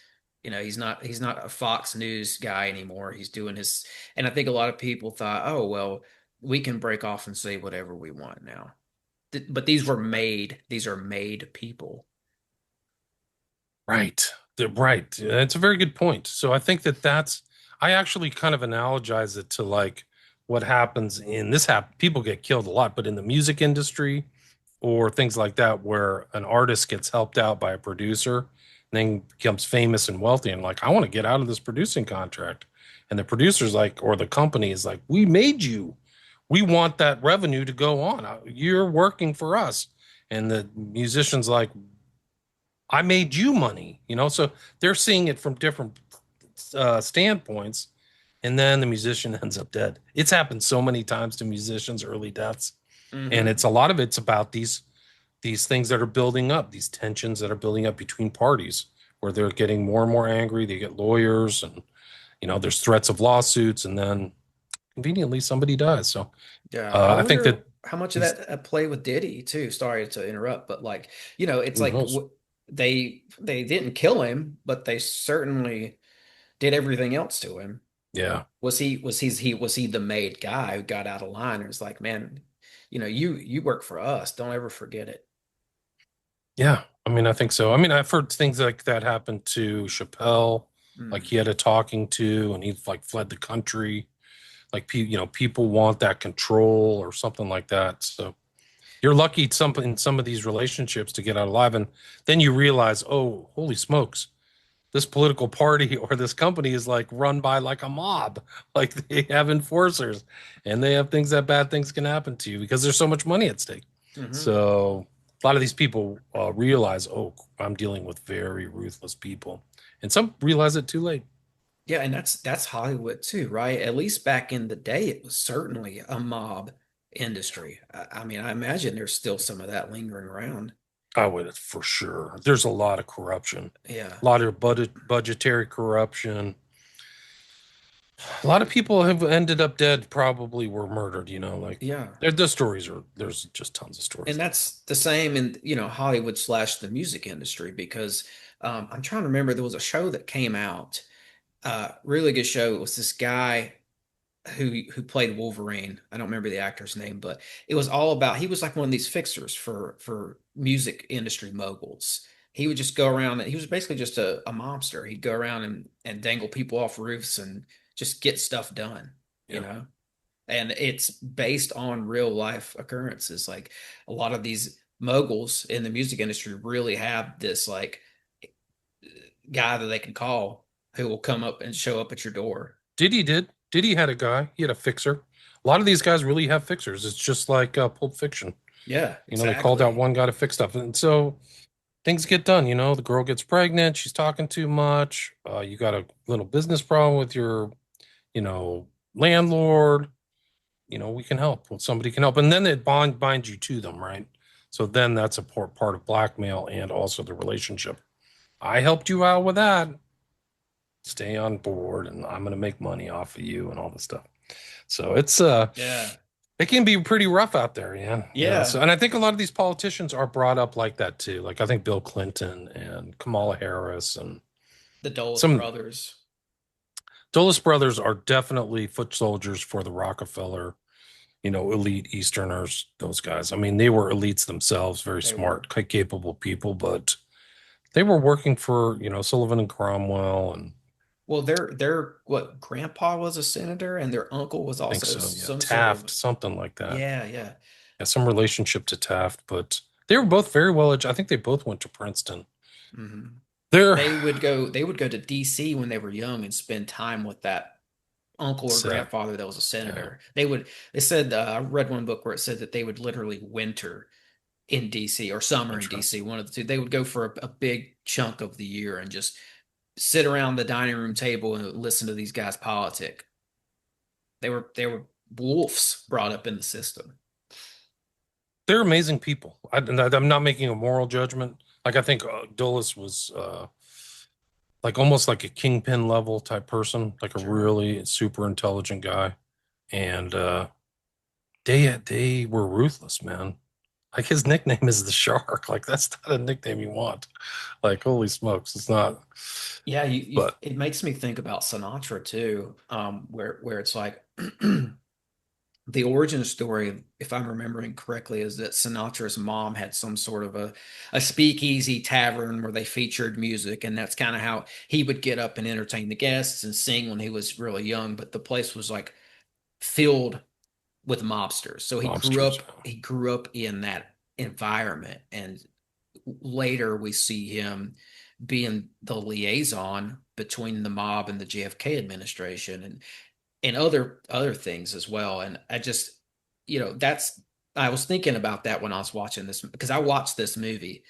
He's not a Fox News guy anymore. He's doing his, and I think a lot of people thought, oh well, we can break off and say whatever we want now. But these are made people. Right. Right. That's a very good point. So I think I actually kind of analogize it to like what happens in people get killed a lot, but in the music industry or things like that, where an artist gets helped out by a producer and then becomes famous and wealthy and like, I want to get out of this producing contract. And the producer's like, or the company is like, we made you. We want that revenue to go on. You're working for us. And the musician's like, I made you money. So they're seeing it from different standpoints, and then the musician ends up dead. It's happened so many times to musicians, early deaths, and Hmm. it's a lot of it's about these things that are building up, these tensions that are building up between parties, where they're getting more and more angry. They get lawyers, and there's threats of lawsuits, and then conveniently somebody dies. So Yeah, I I think wonder that how much of these that play with Diddy too. Sorry to interrupt, but like, it's who like knows? they didn't kill him, but they certainly did everything else to him. Yeah. Was he the made guy who got out of line and was like, man, you work for us. Don't ever forget it. Yeah, I mean, I think so. I mean, I've heard things like that happen to Chappelle, like Mm. he had a talking to, and he like fled the country. Like, people want that control or something like that. So you're lucky in some of these relationships to get out alive, and then you realize, oh, holy smokes, this political party or this company is like run by like a mob. Like they have enforcers, and they have things that bad things can happen to you because there's so much money at stake. Hmm. So a lot of these people realize, oh, I'm dealing with very ruthless people, and some realize it too late. Yeah, and that's Hollywood too, right? At least back in the day, it was certainly a mob industry. I mean, I imagine there's still some of that lingering around. I would for sure. There's a lot of corruption, Yeah. a lot of budgetary corruption. A lot of people have ended up dead, probably were murdered. Like Yeah. the stories are there's just tons of And stories. that's the same in, Hollywood slash the music industry because I'm trying to remember there was a show that came out, really good show. It was this guy who played Wolverine. I don't remember the actor's name, but it was all about he was like one of these fixers for music industry moguls. He would just go around and he was basically just a mobster. He'd go around and dangle people off roofs and just get stuff done, you Yeah. know? And it's based on real life occurrences. Like a lot of these moguls in the music industry really have this like guy that they can call who will come up and show up at your door. Diddy had a guy. He had a fixer. A lot of these guys really have fixers. It's just like Pulp Fiction. Yeah, They called out exactly. one guy to fix stuff, and so things get done. The girl gets pregnant. She's talking too much. You got a little business problem with your, you know, landlord. We can help. Well, somebody can help, and then it binds you to them, right? So then that's a part of blackmail and also the relationship. I helped you out with that. Stay on board, and I'm going to make money off of you and all this stuff. So Yeah. it can be pretty rough out there, yeah. Yeah. So, and I think a lot of these politicians are brought up like that too. Like I think Bill Clinton and Kamala Harris and The Dulles some brothers. Dulles brothers are definitely foot soldiers for the Rockefeller, elite Easterners, those guys. I mean, they were elites themselves, very They smart, were. capable people, but they were working for, Sullivan and Cromwell, and Well, their what grandpa was a senator and their uncle was I think also so, yeah. some sort Taft, of, something like that. yeah, yeah. Yeah, some relationship to Taft, but they were both very well educated. I think they both went to Princeton. Hmm. They're They would go to DC when they were young and spend time with that uncle or set. grandfather that was a Yeah, senator. They said, I read one book where it said that they would literally winter in DC or summer in DC, interesting. one of the two. They would go for a big chunk of the year and just sit around the dining room table and listen to these guys politic. They were wolves brought up in the system. They're amazing people. I'm not making a moral judgment. Like I think Dulles was like almost like a kingpin level type person, like a Sure. really super intelligent guy, and they were ruthless, man. Like his nickname is the Shark. Like that's not a nickname you want. Like holy smokes, it's not. Yeah, you But it makes me think about Sinatra too, where it's like the origin story, if I'm remembering correctly, is that Sinatra's mom had some sort of a speakeasy tavern where they featured music, and that's kind of how he would get up and entertain the guests and sing when he was really young. But the place was like filled with mobsters. So he grew mobsters, up he grew up in that environment, and later we see him being the liaison between the mob and the JFK administration and other things as well. And I just, that's I was thinking about that when I was watching this because I watched this movie.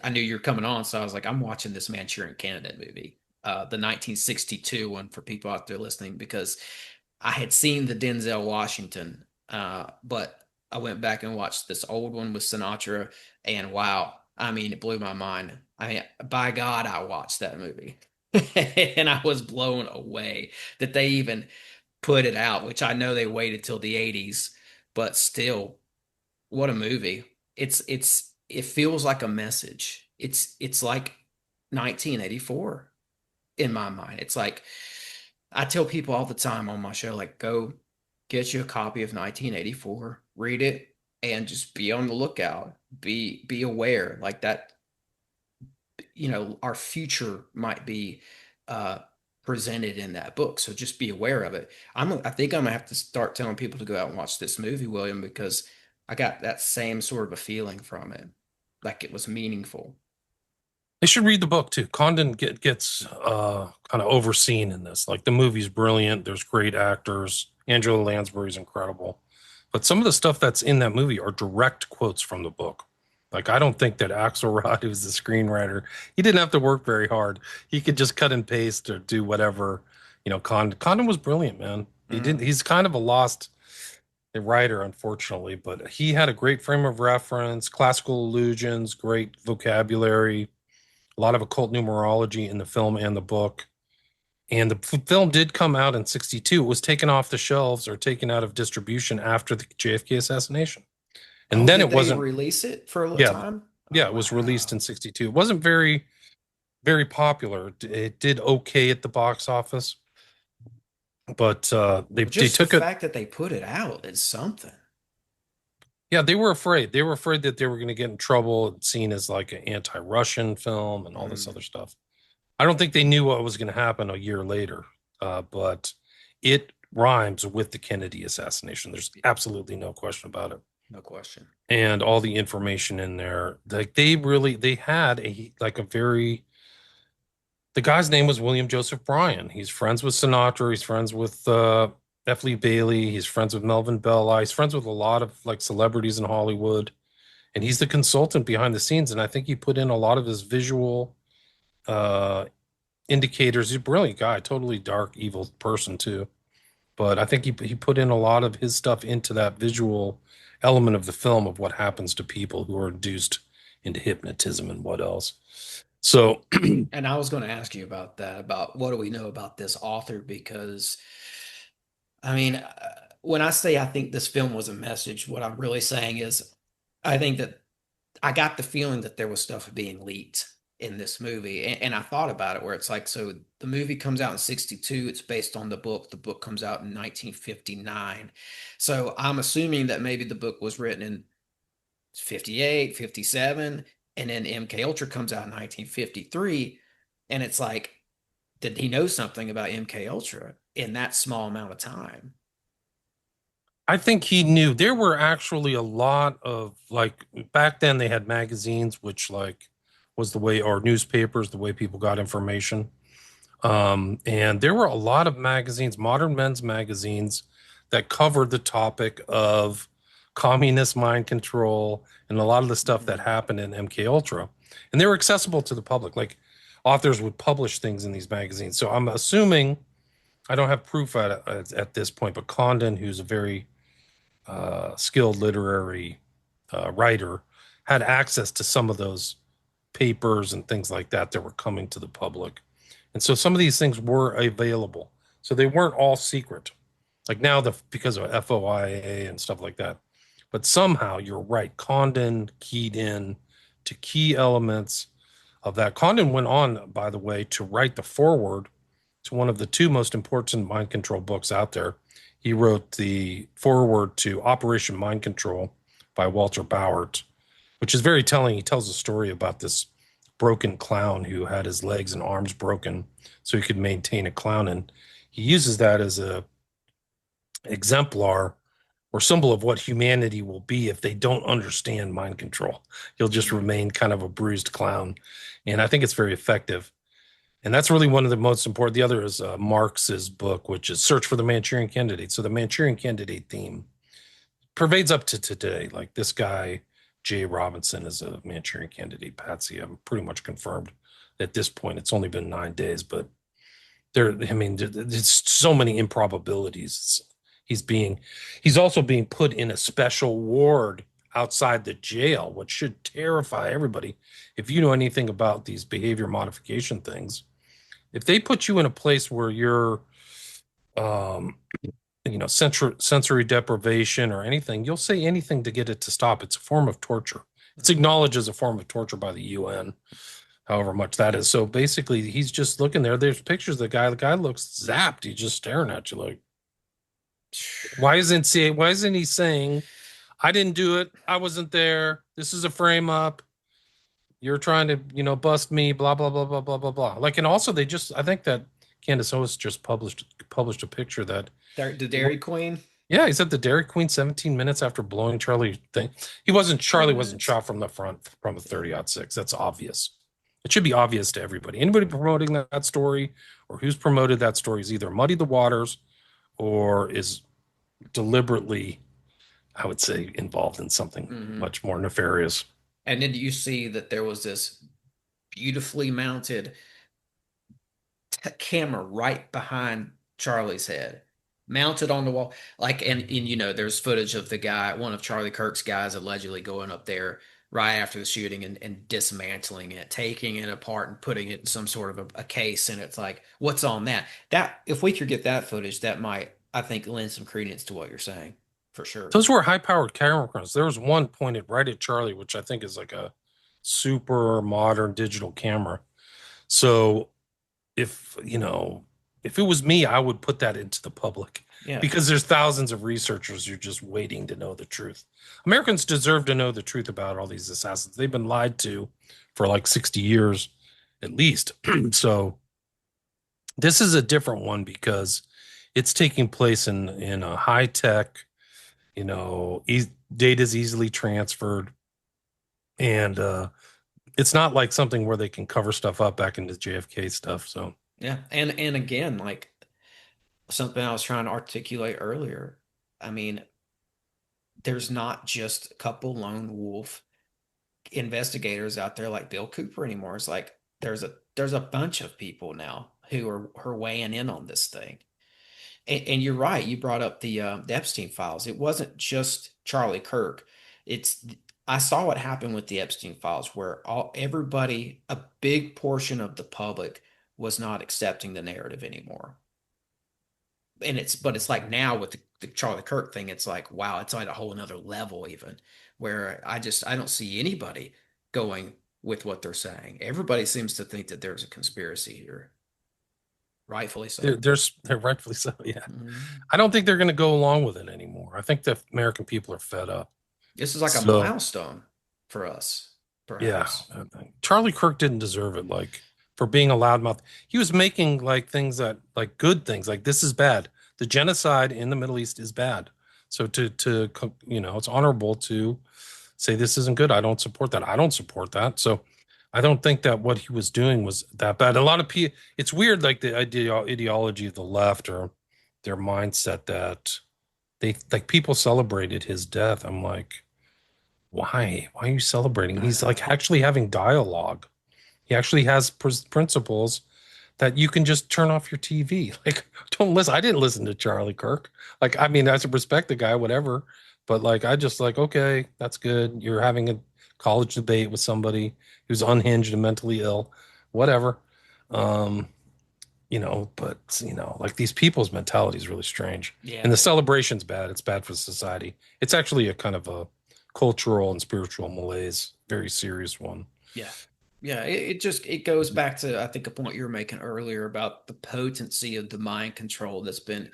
I knew you were coming on, so I was like, I'm watching this Manchurian Candidate movie, the 1962 one for people out there listening, because I had seen the Denzel Washington, but I went back and watched this old one with Sinatra, and wow, I mean, it blew my mind. I mean, by God, I watched that movie, and I was blown away that they even put it out, which I know they waited till the 80s, but still, what a movie. It feels like a message. It's like 1984 in my mind. It's like I tell people all the time on my show, like, go get you a copy of 1984, read it, and just be on the lookout. Be aware, like that, our future might be uh presented in that book. So just be aware of it. I think I'm gonna have to start telling people to go out and watch this movie, William, because I got that same sort of a feeling from it. Like it was meaningful. they should read the book too. Condon gets kind of overseen in this. Like the movie's brilliant. There's great actors. Angela Lansbury's incredible. But some of the stuff that's in that movie are direct quotes from the book. Like I don't think that Axelrod, who's the screenwriter, he didn't have to work very hard. He could just cut and paste or do whatever. Condon was brilliant, man. He didn't. Mm. He's kind of a lost writer, unfortunately, but he had a great frame of reference, classical allusions, great vocabulary, a lot of occult numerology in the film and the book. And the film did come out in 62. It was taken off the shelves or taken out of distribution after the JFK assassination. And Oh, then did it they wasn't, release it for a little yeah, time? yeah, Oh, it was released wow. in 62. It wasn't very, very popular. It did okay at the box office, but Well, they just the took it. fact that they put it out is something. Yeah, they were afraid. They were afraid that they were going to get in trouble, seen as like an anti-Russian film and all this Mm. other stuff. I don't think they knew what was going to happen a year later, but it rhymes with the Kennedy assassination. There's absolutely no question about it. No question. And all the information in there, like they had a very The guy's name was William Joseph Bryan. He's friends with Sinatra. He's friends with F. Lee Bailey. He's friends with Melvin Belli. He's friends with a lot of like celebrities in Hollywood, and he's the consultant behind the scenes. And I think he put in a lot of his visual uh, indicators. He's a brilliant guy, totally dark, evil person too. But I think he put in a lot of his stuff into that visual element of the film of what happens to people who are induced into hypnotism and what else. So And I was going to ask you about that, about what do we know about this author? Because, I mean, when I say I think this film was a message, what I'm really saying is I think that I got the feeling that there was stuff being leaked in this movie. And I thought about it where it's like, so the movie comes out in 62, it's based on the book. The book comes out in 1959. So I'm assuming that maybe the book was written in 58, 57, and then MK Ultra comes out in 1953. And it's like, did he know something about MK Ultra in that small amount of time? I think he knew there were actually a lot of like back then they had magazines, which like was the way, or newspapers, the way people got information. And there were a lot of magazines, modern men's magazines, that covered the topic of communist mind control and a lot of the stuff that Mhm. happened in MK Ultra. And they were accessible to the public. Like authors would publish things in these magazines. So I'm assuming, I don't have proof at this point, but Condon, who's a very skilled literary writer, had access to some of those papers and things like that that were coming to the public. And so some of these things were available. So they weren't all secret. Like now, because of FOIA and stuff like that. But somehow you're right. Condon keyed in to key elements of that. Condon went on, by the way, to write the foreword to one of the two most important mind control books out there. He wrote the foreword to Operation Mind Control by Walter Bauert, which is very telling. He tells a story about this broken clown who had his legs and arms broken so he could maintain a clown. And he uses that as a exemplar or symbol of what humanity will be if they don't understand mind control. He'll just Mhm. remain kind of a bruised clown. And I think it's very effective. And that's really one of the most important. The other is Marx's book, which is Search for the Manchurian Candidate. So the Manchurian Candidate theme pervades up to today. Like this guy, Jay Robinson, is a Manchurian Candidate, Patsy. I'm pretty much confirmed at this point. It's only been 9 days, but I mean, there's so many improbabilities. He's being, he's also being put in a special ward outside the jail, which should terrify everybody. If you know anything about these behavior modification things, if they put you in a place where you're, um, sensory deprivation or anything, you'll say anything to get it to stop. It's a form of torture. It's Mhm. acknowledged as a form of torture by the UN, however much that is. So basically, he's just looking there. There's pictures of the guy. The guy looks zapped. He's just staring at you like, why isn't he saying, I didn't do it. I wasn't there. This is a frame up. You're trying to, bust me, blah, blah, blah, blah, blah, blah, blah. Like, and also I think that Candace Owens just published a picture that, The Dairy Queen? yeah, he's at the Dairy Queen 17 minutes after blowing Charlie thing. Charlie wasn't What? shot from the front from a 30-06. That's obvious. It should be obvious to everybody. Anybody promoting that story or who's promoted that story is either muddied the waters or is deliberately, I would say, involved in something Hmm. much more nefarious. And then you see that there was this beautifully mounted camera right behind Charlie's head, mounted on the wall. Like, and there's footage of the guy, one of Charlie Kirk's guys, allegedly going up there right after the shooting and dismantling it, taking it apart and putting it in some sort of a case. And it's like, what's on that? That if we could get that footage, that might, I think, lend some credence to what you're saying, for sure. Those were high-powered cameras. There was one pointed right at Charlie, which I think is like a super modern digital camera. So if it was me, I would put that into the public Yeah. because there's thousands of researchers who are just waiting to know the truth. Americans deserve to know the truth about all these assassins. They've been lied to for like 60 years at least. So this is a different one because it's taking place in a high tech, data is easily transferred, and it's not like something where they can cover stuff up back into JFK stuff. So Yeah. And again, like something I was trying to articulate earlier. I mean, there's not just a couple lone wolf investigators out there like Bill Cooper anymore. It's like there's a bunch of people now who are weighing in on this thing. And you're right. You brought up the Epstein files. It wasn't just Charlie Kirk. It's I saw what happened with the Epstein files, where everybody, a big portion of the public, was not accepting the narrative anymore. And it's like now with the Charlie Kirk thing, it's like wow, it's at a whole another level even, where I don't see anybody going with what they're saying. Everybody seems to think that there's a conspiracy here, rightfully so. they're rightfully so. Yeah. Mhm. I don't think they're going to go along with it anymore. I think the American people are fed up. This is like a So milestone for us, yeah, perhaps. I think Charlie Kirk didn't deserve it. Like for being a loudmouth, he was making like things that like good things. Like this is bad. The genocide in the Middle East is bad. So it's honorable to say this isn't good. I don't support that. I don't support that. So I don't think that what he was doing was that bad. A lot of people, it's weird, like the ideology of the left or their mindset that they like people celebrated his death. I'm like, why? Why are you celebrating? I He's like know. actually having dialogue. He actually has principles that you can just turn off your TV. Like, don't listen. I didn't listen to Charlie Kirk. Like, I mean, I respect the guy, whatever. But like, I just like, okay, that's good. You're having a college debate with somebody who's unhinged and mentally ill, whatever. Um, like these people's mentality is really strange. And Yeah, the celebration's bad. It's bad for society. It's actually a kind of a cultural and spiritual malaise, very serious one. yeah, yeah. It goes back to I think a point you were making earlier about the potency of the mind control that's been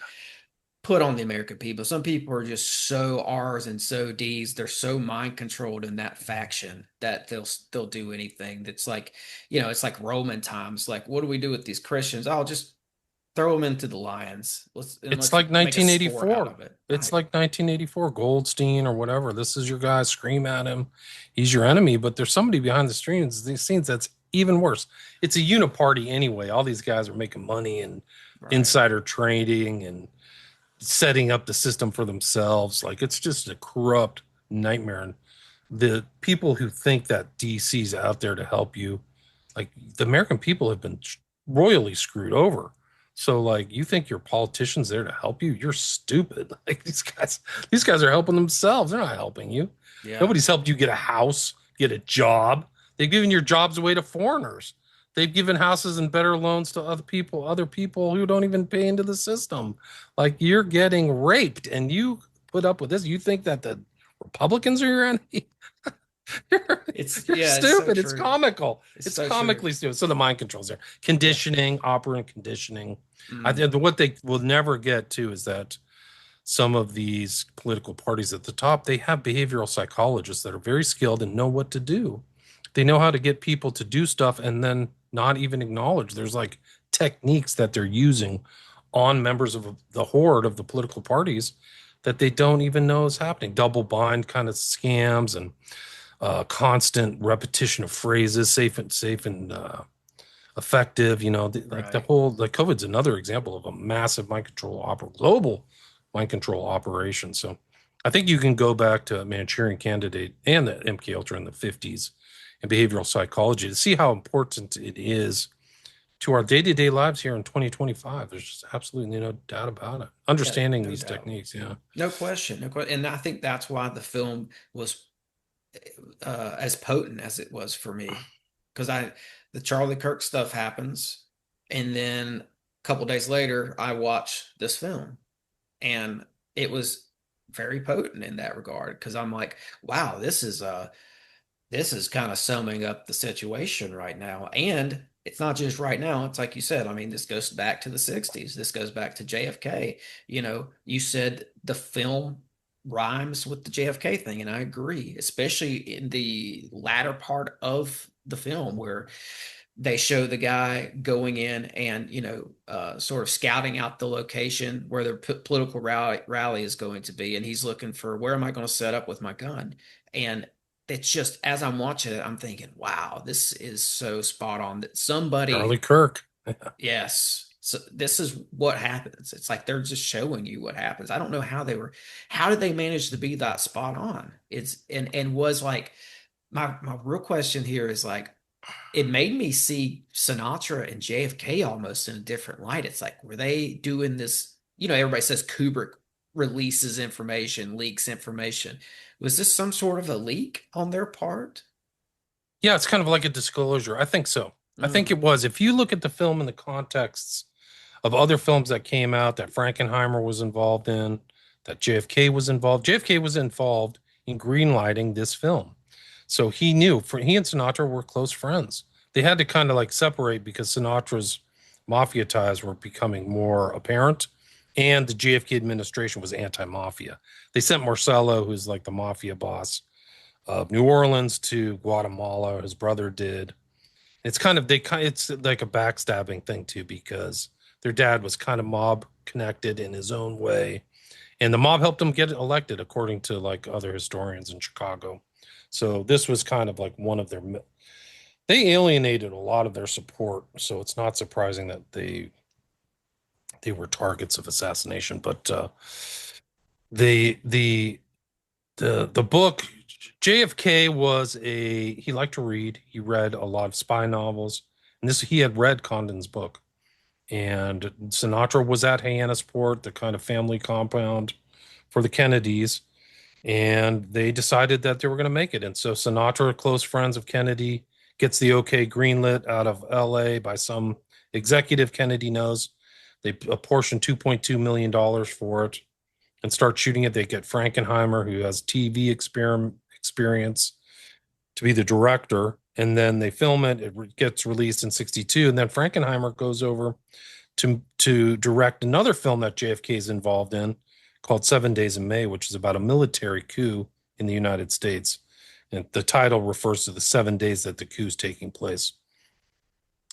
put on the American people. Some people are just so R's and so D's. They're so mind controlled in that faction that they'll do anything. That's like, it's like Roman times. Like, what do we do with these Christians? I'll just throw them into the lions. It's Let's like make a sport out 1984. of it. It's Right. like 1984, Goldstein or whatever. This is your guy. Scream at him. He's your enemy. But there's somebody behind the scenes. These scenes that's even worse. It's a uniparty anyway. All these guys are making money and Right. insider trading and setting up the system for themselves. Like it's just a corrupt nightmare. And the people who think that DC's out there to help you, like the American people have been royally screwed over. So like you think your politicians there to help you? You're stupid. Like these guys are helping themselves. They're not helping you. Yeah. Nobody's helped you get a house, get a job. They've given your jobs away to foreigners. They've given houses and better loans to other people who don't even pay into the system. Like you're getting raped and you put up with this. You think that the Republicans are your enemy? you're, It's you're yeah, it's so stupid. It's true. comical. It's It's so true. comically stupid. So the mind controls there. Yeah. Conditioning, operant conditioning. I Mm, think what they will never get to is that some of these political parties at the top, they have behavioral psychologists that are very skilled and know what to do. They know how to get people to do stuff and then not even acknowledge there's like techniques that they're using on members of the horde of the political parties that they don't even know is happening. Double bind kind of scams and constant repetition of phrases, safe and effective. Like the right. whole like COVID's another example of a massive global mind control operation. So I think you can go back to Manchurian Candidate and the MK Ultra in the 50s and behavioral psychology to see how important it is to our day-to-day lives here in 2025. There's just absolutely no doubt about it. Yeah, Understanding no these doubt. techniques, yeah. No question. No question. And I think that's why the film was as potent as it was for me. Because the Charlie Kirk stuff happens, and then a couple days later, I watch this film, and it was very potent in that regard. Because I'm like, wow, this is kind of summing up the situation right now. And it's not just right now. It's like you said. I mean, this goes back to the 60s. This goes back to JFK. You said the film rhymes with the JFK thing, and I agree, especially in the latter part of the film where they show the guy going in and sort of scouting out the location where their political rally is going to be, and he's looking for where am I going to set up with my gun, and it's just as I'm watching it, I'm thinking, wow, this is so spot on that somebody, Charlie Kirk. yes, so this is what happens. It's like they're just showing you what happens. I don't know how did they manage to be that spot on? It's and was like my real question here is like it made me see Sinatra and JFK almost in a different light. It's like, were they doing this? You know, everybody says Kubrick releases information, leaks information. Was this some sort of a leak on their part? Yeah, it's kind of like a disclosure. I think so. I think Mm. it was. If you look at the film in the contexts of other films that came out that Frankenheimer was involved in, that JFK was involved, JFK was involved in greenlighting this film. So he knew he and Sinatra were close friends. They had to kind of like separate because Sinatra's mafia ties were becoming more apparent and the JFK administration was anti-mafia. They sent Marcello, who's like the mafia boss of New Orleans, to Guatemala. His brother did. It's kind of it's like a backstabbing thing too because their dad was kind of mob connected in his own way, and the mob helped him get elected, according to like other historians in Chicago. So this was kind of like one of their. They alienated a lot of their support, so it's not surprising that they were targets of assassination. But the the book, JFK was he liked to read. He read a lot of spy novels, and this he had read Condon's book. And Sinatra was at Hyannisport, the kind of family compound for the Kennedys, and they decided that they were going to make it. And so Sinatra, close friends of Kennedy, gets the okay greenlit out of L.A. by some executive Kennedy knows. They apportion $2.2 million for it and start shooting it. They get Frankenheimer, who has TV experience, to be the director, and then they film it. It gets released in '62, and then Frankenheimer goes over to direct another film that JFK is involved in called 7 Days in May, which is about a military coup in the United States. And the title refers to the 7 days that the coup is taking place.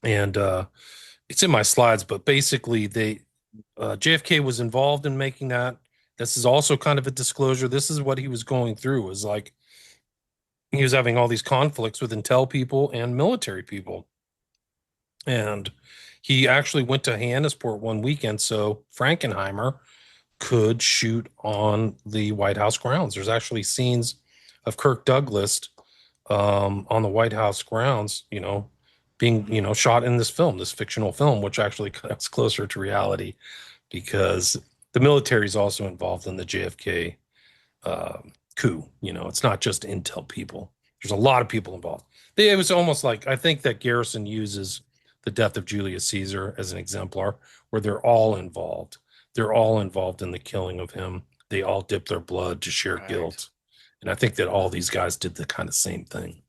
And it's in my slides, but basically JFK was involved in making that. This is also kind of a disclosure. This is what he was going through. Was like he was having all these conflicts with intel people and military people. And he actually went to Hyannisport one weekend so Frankenheimer could shoot on the White House grounds. There's actually scenes of Kirk Douglas on the White House grounds, being, shot in this film, this fictional film, which actually cuts closer to reality because the military is also involved in the JFK coup. It's not just intel people. There's a lot of people involved. It was almost like I think that Garrison uses the death of Julius Caesar as an exemplar, where they're all involved. They're all involved in the killing of him. They all dip their blood to share Right. guilt, and I think that all these guys did the kind of same thing.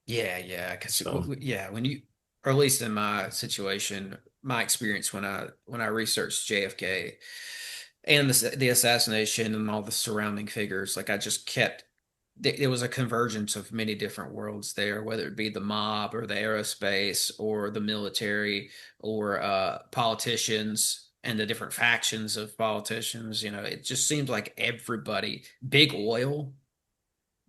Yeah, yeah, because So yeah, when you, or at least in my situation, my experience when I researched JFK and the assassination and all the surrounding figures, like I just kept there was a convergence of many different worlds there, whether it be the mob or the aerospace or the military or politicians and the different factions of politicians. You know, it just seems like everybody, big oil,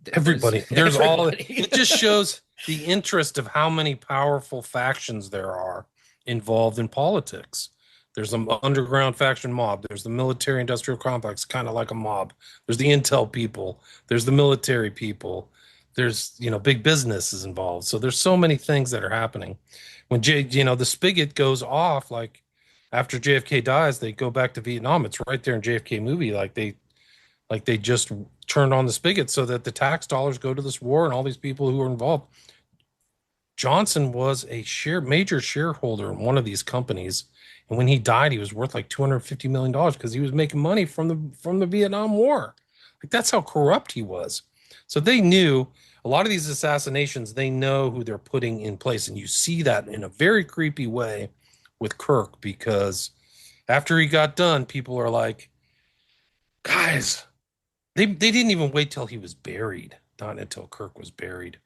was everybody, there's all, everybody. it just shows the interest of how many powerful factions there are involved in politics. There's an underground faction mob. There's the military industrial complex, kind of like a mob. There's the intel people. There's the military people. There's, big business is involved. So there's so many things that are happening. When the spigot goes off, like after JFK dies, they go back to Vietnam. It's right there in JFK movie. Like they just turned on the spigot so that the tax dollars go to this war and all these people who are involved. Johnson was a major shareholder in one of these companies, and when he died, he was worth like $250 million because he was making money from the Vietnam War. Like that's how corrupt he was. So they knew a lot of these assassinations. They know who they're putting in place, and you see that in a very creepy way with Kirk because after he got done, people are like, guys, they didn't even wait till he was buried. Not until Kirk was buried.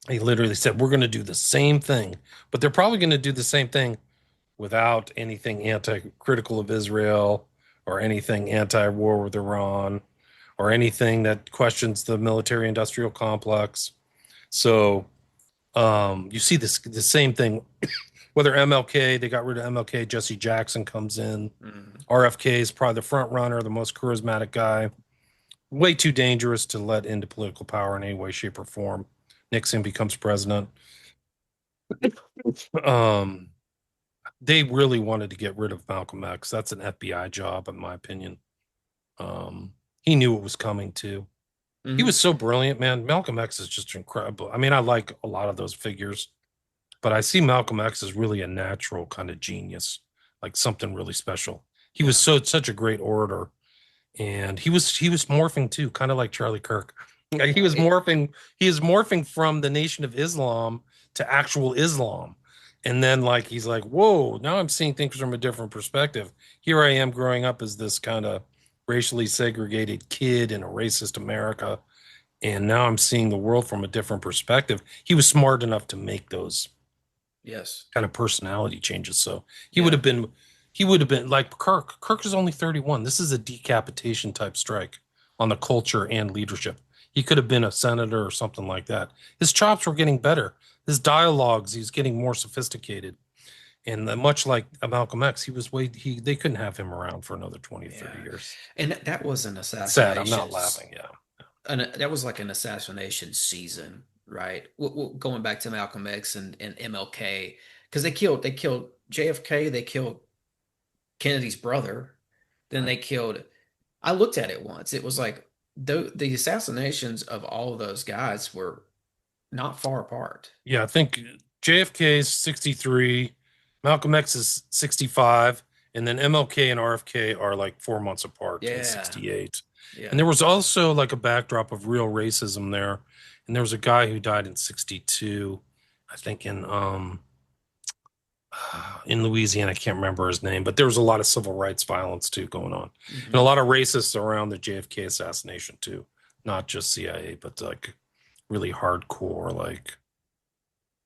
They literally said, we're going to do the same thing, but they're probably going to do the same thing without anything anti-critical of Israel or anything anti-war with Iran or anything that questions the military industrial complex. So you see the same thing. Whether MLK, they got rid of MLK, Jesse Jackson comes in. Mhm. RFK is probably the front runner, the most charismatic guy. Way too dangerous to let into political power in any way, shape, or form. Nixon becomes president. Um, they really wanted to get rid of Malcolm X. That's an FBI job, in my opinion. He knew it was coming too. He was Mhm. so brilliant, man. Malcolm X is just incredible. I mean, I like a lot of those figures, but I see Malcolm X as really a natural kind of genius, like something really special. He was Yeah. such a great orator, and he was morphing too, kind of like Charlie Kirk. Like, he Yeah. was morphing. He is morphing from the Nation of Islam to actual Islam, and then like he's like, whoa! Now I'm seeing things from a different perspective. Here I am growing up as this kind of racially segregated kid in a racist America, and now I'm seeing the world from a different perspective. He was smart enough to make those Yes. kind of personality changes. So he would Yeah. have been he would have been like Kirk. Kirk is only 31. This is a decapitation type strike on the culture and leadership. He could have been a senator or something like that. His chops were getting better. His dialogues, he's getting more sophisticated. And much like Malcolm X, they couldn't have him around for another 20 to 30 Yeah. years. And that was an Sad. I'm assassination. not laughing. Yeah. That was like an assassination season, right? Going back to Malcolm X and MLK, because they killed JFK, they killed Kennedy's brother, then Right. they killed. I looked at it once. It was like the assassinations of all of those guys were not far apart. Yeah, I think JFK is 63, Malcolm X is 65, and then MLK and RFK are like 4 months apart in Yeah, 68. And yeah. there was also like a backdrop of real racism there. And there was a guy who died in 62, I think in Louisiana. I can't remember his name, but there was a lot of civil rights violence too going on. And a Hmm. lot of racists around the JFK assassination too. Not just CIA, but like really hardcore, like,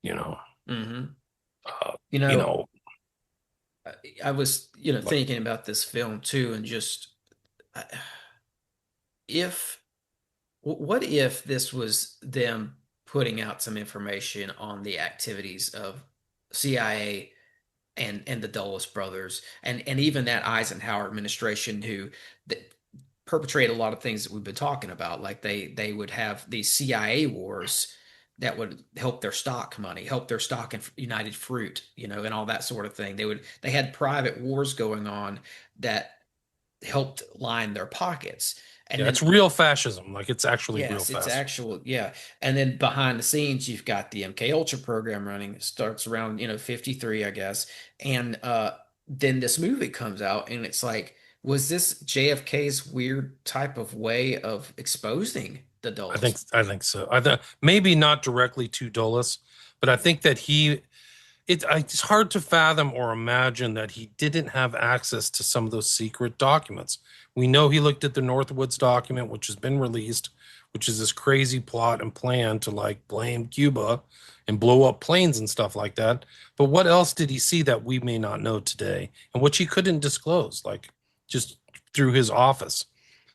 you know, Hmm. uh, You you know, know, I was, like thinking about this film too, and just uh, if what if this was them putting out some information on the activities of CIA and the Dulles brothers and even that Eisenhower administration who that perpetrate a lot of things that we've been talking about. Like they would have these CIA wars that would help their stock money, help their stock in United Fruit, and all that sort of thing. They had private wars going on that helped line their pockets. And yeah, then it's real fascism. Like it's actually real yes, it's fascism. actual, yeah. And then behind the scenes, you've got the MK Ultra program running. It starts around, 53, I guess. And then this movie comes out, and it's like, was this JFK's weird type of way of exposing the Dulles? I think so. I thought maybe not directly to Dulles, but I think that it's hard to fathom or imagine that he didn't have access to some of those secret documents. We know he looked at the Northwoods document, which has been released, which is this crazy plot and plan to like blame Cuba and blow up planes and stuff like that. But what else did he see that we may not know today and which he couldn't disclose, like just through his office?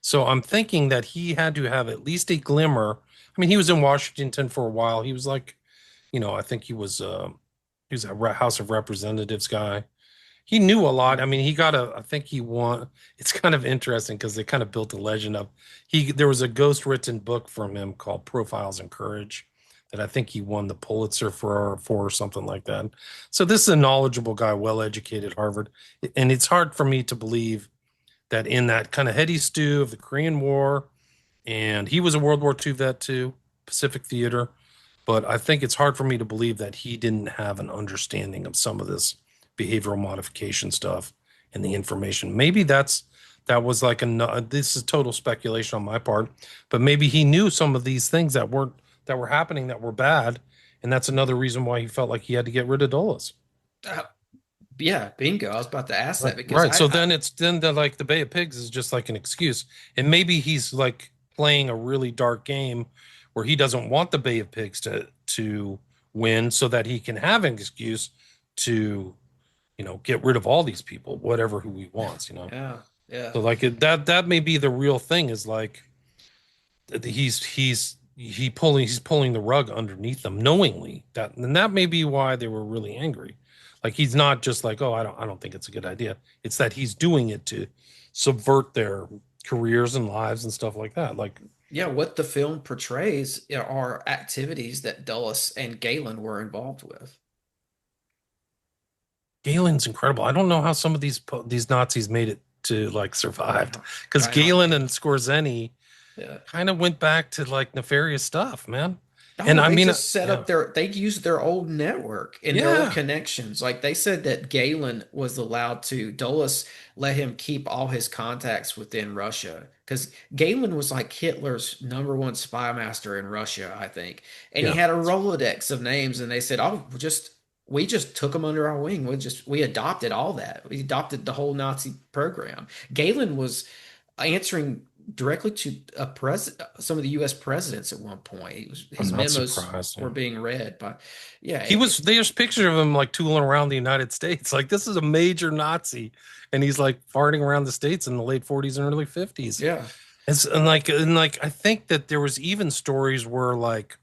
So I'm thinking that he had to have at least a glimmer. I mean, he was in Washington for a while. He was like, I think he was a House of Representatives guy. He knew a lot. I Mhm. mean, I think he won. It's kind of interesting because they kind of built a legend of there was a ghost written book from him called Profiles in Courage that I think he won the Pulitzer for or something like that. So this is a knowledgeable guy, well educated, Harvard. And it's hard for me to believe that in that kind of heady stew of the Korean War, and he was a World War II vet too, Pacific Theater. But I think it's hard for me to believe that he didn't have an understanding of some of this behavioral modification stuff and the information. Maybe that was like this is total speculation on my part, but maybe he knew some of these things that were happening that were bad, and that's another reason why he felt like he had to get rid of Dulles. Uh, yeah, bingo. I was about to ask that Right, because right. So then the Bay of Pigs is just like an excuse, and maybe he's like playing a really dark game where he doesn't want the Bay of Pigs to win, so that he can have an excuse to get rid of all these people, whatever who he wants. yeah, yeah. So like that may be the real thing is like he's pulling the rug underneath them knowingly. That may be why they were really angry. Like he's not just like, oh, I don't think it's a good idea. It's that he's doing it to subvert their careers and lives and stuff like that. Like Yeah, what the film portrays are activities that Dulles and Galen were involved with. Galen's incredible. I don't know how some of these Nazis made it to like survived, because I don't Galen either. and Skorzeny Yeah. kind of went back to like nefarious stuff, man. And Oh, I they mean, just set yeah, up they used their old network and their old yeah, connections. Like they said that Galen was allowed to, Dulles let him keep all his contacts within Russia. Because Galen was like Hitler's number one spy master in Russia, I think. And he yeah. had a Rolodex of names, and they said, oh, we just took them under our wing. We adopted all that. We adopted the whole Nazi program. Galen was answering directly to some of the U.S. presidents at one point. I'm His not memos surprised. were being read by, yeah, There's pictures of him like tooling around the United States. Like this is a major Nazi, and he's like farting around the states in the late 40s and early 50s. yeah. And like I think that there was even stories where like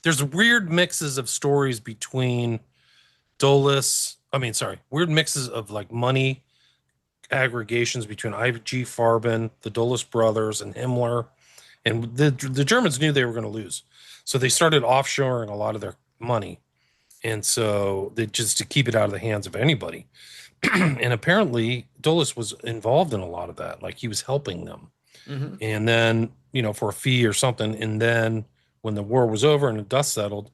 there's weird mixes of stories between Dulles. I mean, sorry, weird mixes of like money aggregations between I.G. Farben, the Dulles brothers, and Himmler. And the Germans knew they were going to lose, so they started offshoring a lot of their money, and so they just to keep it out of the hands of anybody. And apparently, Dulles was involved in a lot of that, like he was helping them. Hmm. And then, for a fee or something. And then when the war was over and the dust settled,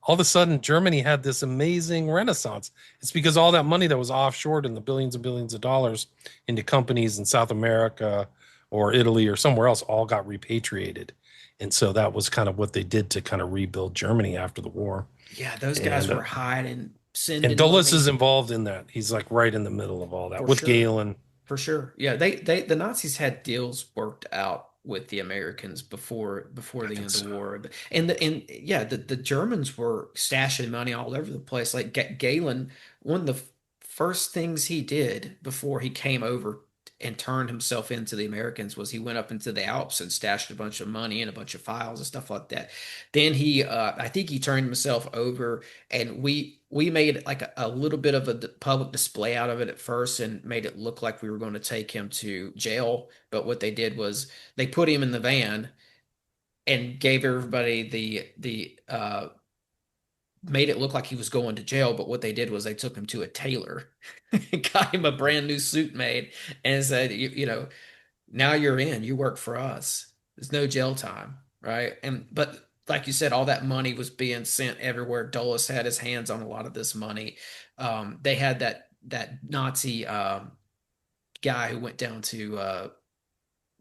all of a sudden Germany had this amazing renaissance. It's because all that money that was offshored in the billions and billions of dollars into companies in South America or Italy or somewhere else all got repatriated. And so that was kind of what they did to kind of rebuild Germany after the war. Yeah, those guys And were hiding, and sending Dulles is money involved in that. He's like right in the middle of all that for with sure. Galen. For sure. Yeah, the Nazis had deals worked out with the Americans before I the think end of so. the war. And yeah, the Germans were stashing money all over the place. Like Galen, one of the first things he did before he came over and turned himself into the Americans was he went up into the Alps and stashed a bunch of money and a bunch of files and stuff like that. Then I think he turned himself over, and we made like a little bit of a public display out of it at first and made it look like we were going to take him to jail. But what they did was they put him in the van and gave everybody the made it look like he was going to jail. But what they did was they took him to a tailor and got him a brand new suit made and said, now you're in, you work for us. There's no jail time, right? And but like you said, all that money was being sent everywhere. Dulles had his hands on a lot of this money. They had that Nazi guy who went down to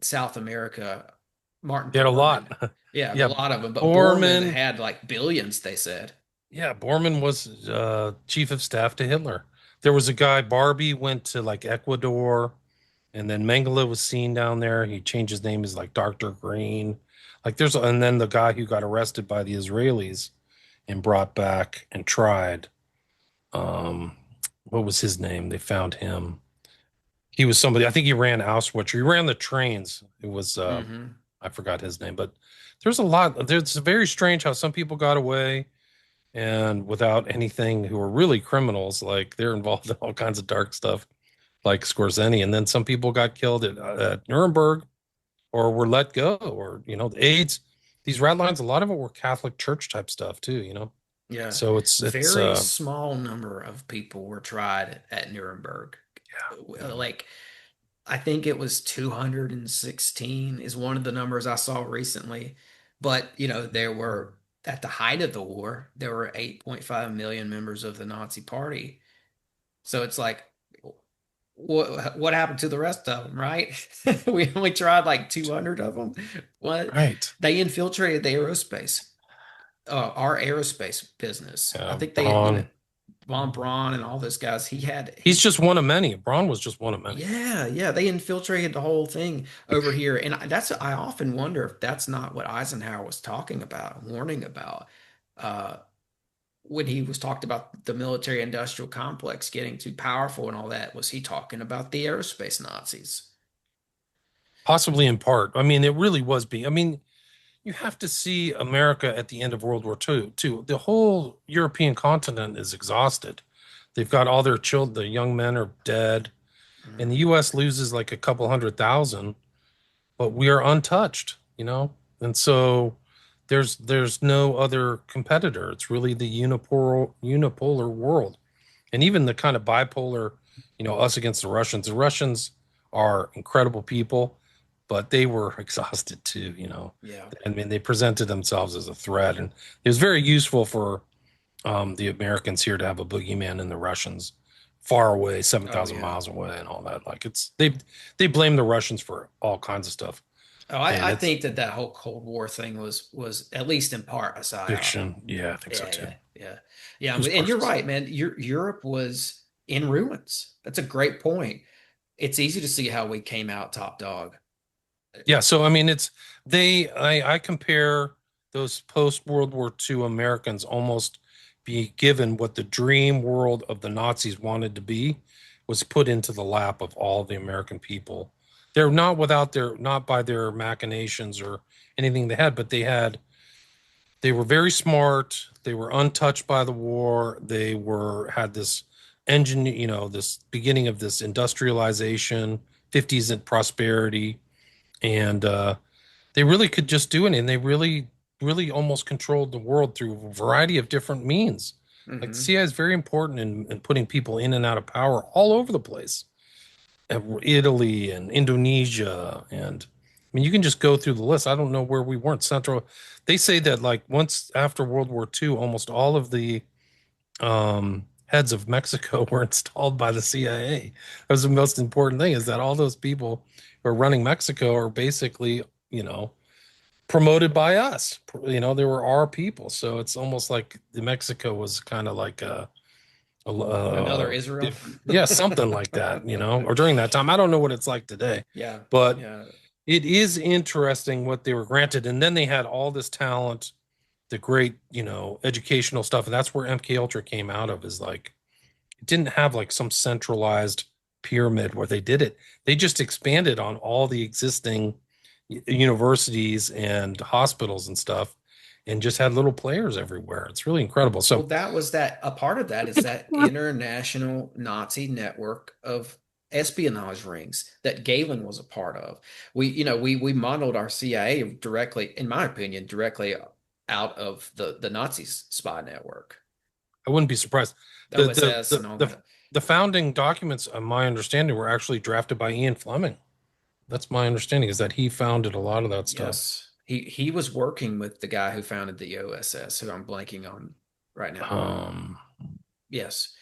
South America, Martin He had a Bormann. lot. Yeah, a Yeah, lot of them. But Bormann Bormann. had like billions, they said. Yeah, Bormann was chief of staff to Hitler. There was a guy, Barbie went to like Ecuador, and then Mengele was seen down there. He changed his name as like Dr. Green. And then the guy who got arrested by the Israelis and brought back and tried. Um, what was his name? They found him. He was somebody, I think he ran Auschwitz. He ran the trains. It was, Hmm. I forgot his name, but there's a lot. It's very strange how some people got away and without anything who are really criminals, like they're involved in all kinds of dark stuff, like Skorzeny. And then some people got killed at Nuremberg or were let go, or the AIDS. These red lines, a lot of it were Catholic Church type stuff too. Yeah. So it's Very small number of people were tried at Nuremberg. yeah, Like I think it was 216 is one of the numbers I saw recently. But, there were, at the height of the war, there were 8.5 million members of the Nazi Party. So it's like, what happened to the rest of them, right? We only tried like 200 of them. What? right. They infiltrated the aerospace, our aerospace business. I think they, Braun. Von Braun and all those guys, He's just one of many. Braun was just one of many. yeah, yeah, they infiltrated the whole thing over here, and I often wonder if that's not what Eisenhower was talking about, warning about, uh, when he was talked about the military-industrial complex getting too powerful and all that. Was he talking about the aerospace Nazis? Possibly in part. I mean, it really was being. I mean, you have to see America at the end of World War II, too. The whole European continent is exhausted. They've got all their children, the young men are dead, and the Mhm. US loses like a couple 100,000, but we are untouched, you know? And so there's no other competitor. It's really the unipolar world. And even the kind of bipolar, us against the Russians. The Russians are incredible people, but they were exhausted too, you know. Yeah. I mean, they presented themselves as a threat, and it was very useful for the Americans here to have a boogeyman in the Russians far away, seven Oh thousand yeah. miles away, and all that. Like they blame the Russians for all kinds of stuff, Oh, and I it's think that whole Cold War thing was at least in part a psyop. fiction. Yeah, I think so Yeah, too. yeah, yeah, It yeah. was And you're partial. right, man. Europe was in ruins. That's a great point. It's easy to see how we came out top dog. Yeah, so I mean, I compare those post World War II Americans almost be given what the dream world of the Nazis wanted to be was put into the lap of all the American people. They're not by their machinations or anything they had, but they were very smart. They were untouched by the war. Had this engine, this beginning of this industrialization, 50s and prosperity, and they really could just do it, and they really almost controlled the world through a variety of different means. Like the Hmm. CIA is very important in putting people in and out of power all over the place. Italy and Indonesia, and I mean, you can just go through the list. I don't know where we weren't central. They say that like once after World War II, almost all of the heads of Mexico were installed by the CIA. That was the most important thing, is that all those people who are running Mexico are basically, you know, promoted by us. They were our people. So it's almost like the Mexico was kind of like Another Israel. yeah, something like that, or during that time. I don't know what it's like today, Yeah, but yeah. it is interesting what they were granted. And then they had all this talent, the great, educational stuff. And that's where MK Ultra came out of, is like, it didn't have like some centralized pyramid where they did it. They just expanded on all the existing universities and hospitals and stuff, and just had little players everywhere. It's really incredible. Well, So, that was that. A part of that is that international Nazi network of espionage rings that Galen was a part of. We modeled our CIA directly, in my opinion, directly out of the Nazis' spy network, I wouldn't be surprised. the The the OSS the and all the, that. the founding documents, my understanding, were actually drafted by Ian Fleming. That's my understanding, is that he founded a lot of that stuff. Yes, he was working with the guy who founded the OSS, who I'm blanking on right now. Um, Yes.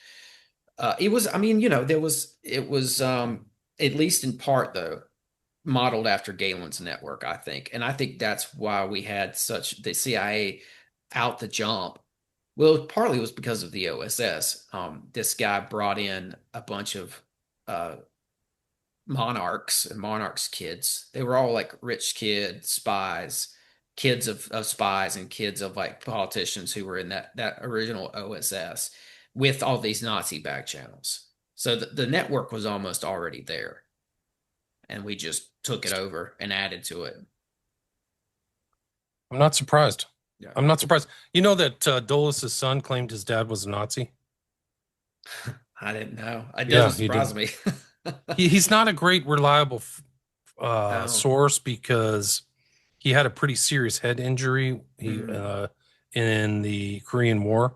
It was, I mean, it was, at least in part though, modeled after Galen's network, I think. And I think that's why we had such the CIA out the jump. Well, partly it was because of the OSS. This guy brought in a bunch of uh, monarchs and monarchs' kids. They were all like rich kid spies, kids of spies and kids of like politicians who were in that original OSS with all these Nazi back channels. So the network was almost already there, and we just took it over and added to it. I'm not surprised. Yeah, I'm not surprised. You know that Dulis's son claimed his dad was a Nazi? I didn't know. It doesn't Yeah, he surprise did. me. He's not a great reliable Oh. source, because he had a pretty serious head injury Mm-hmm. in the Korean War,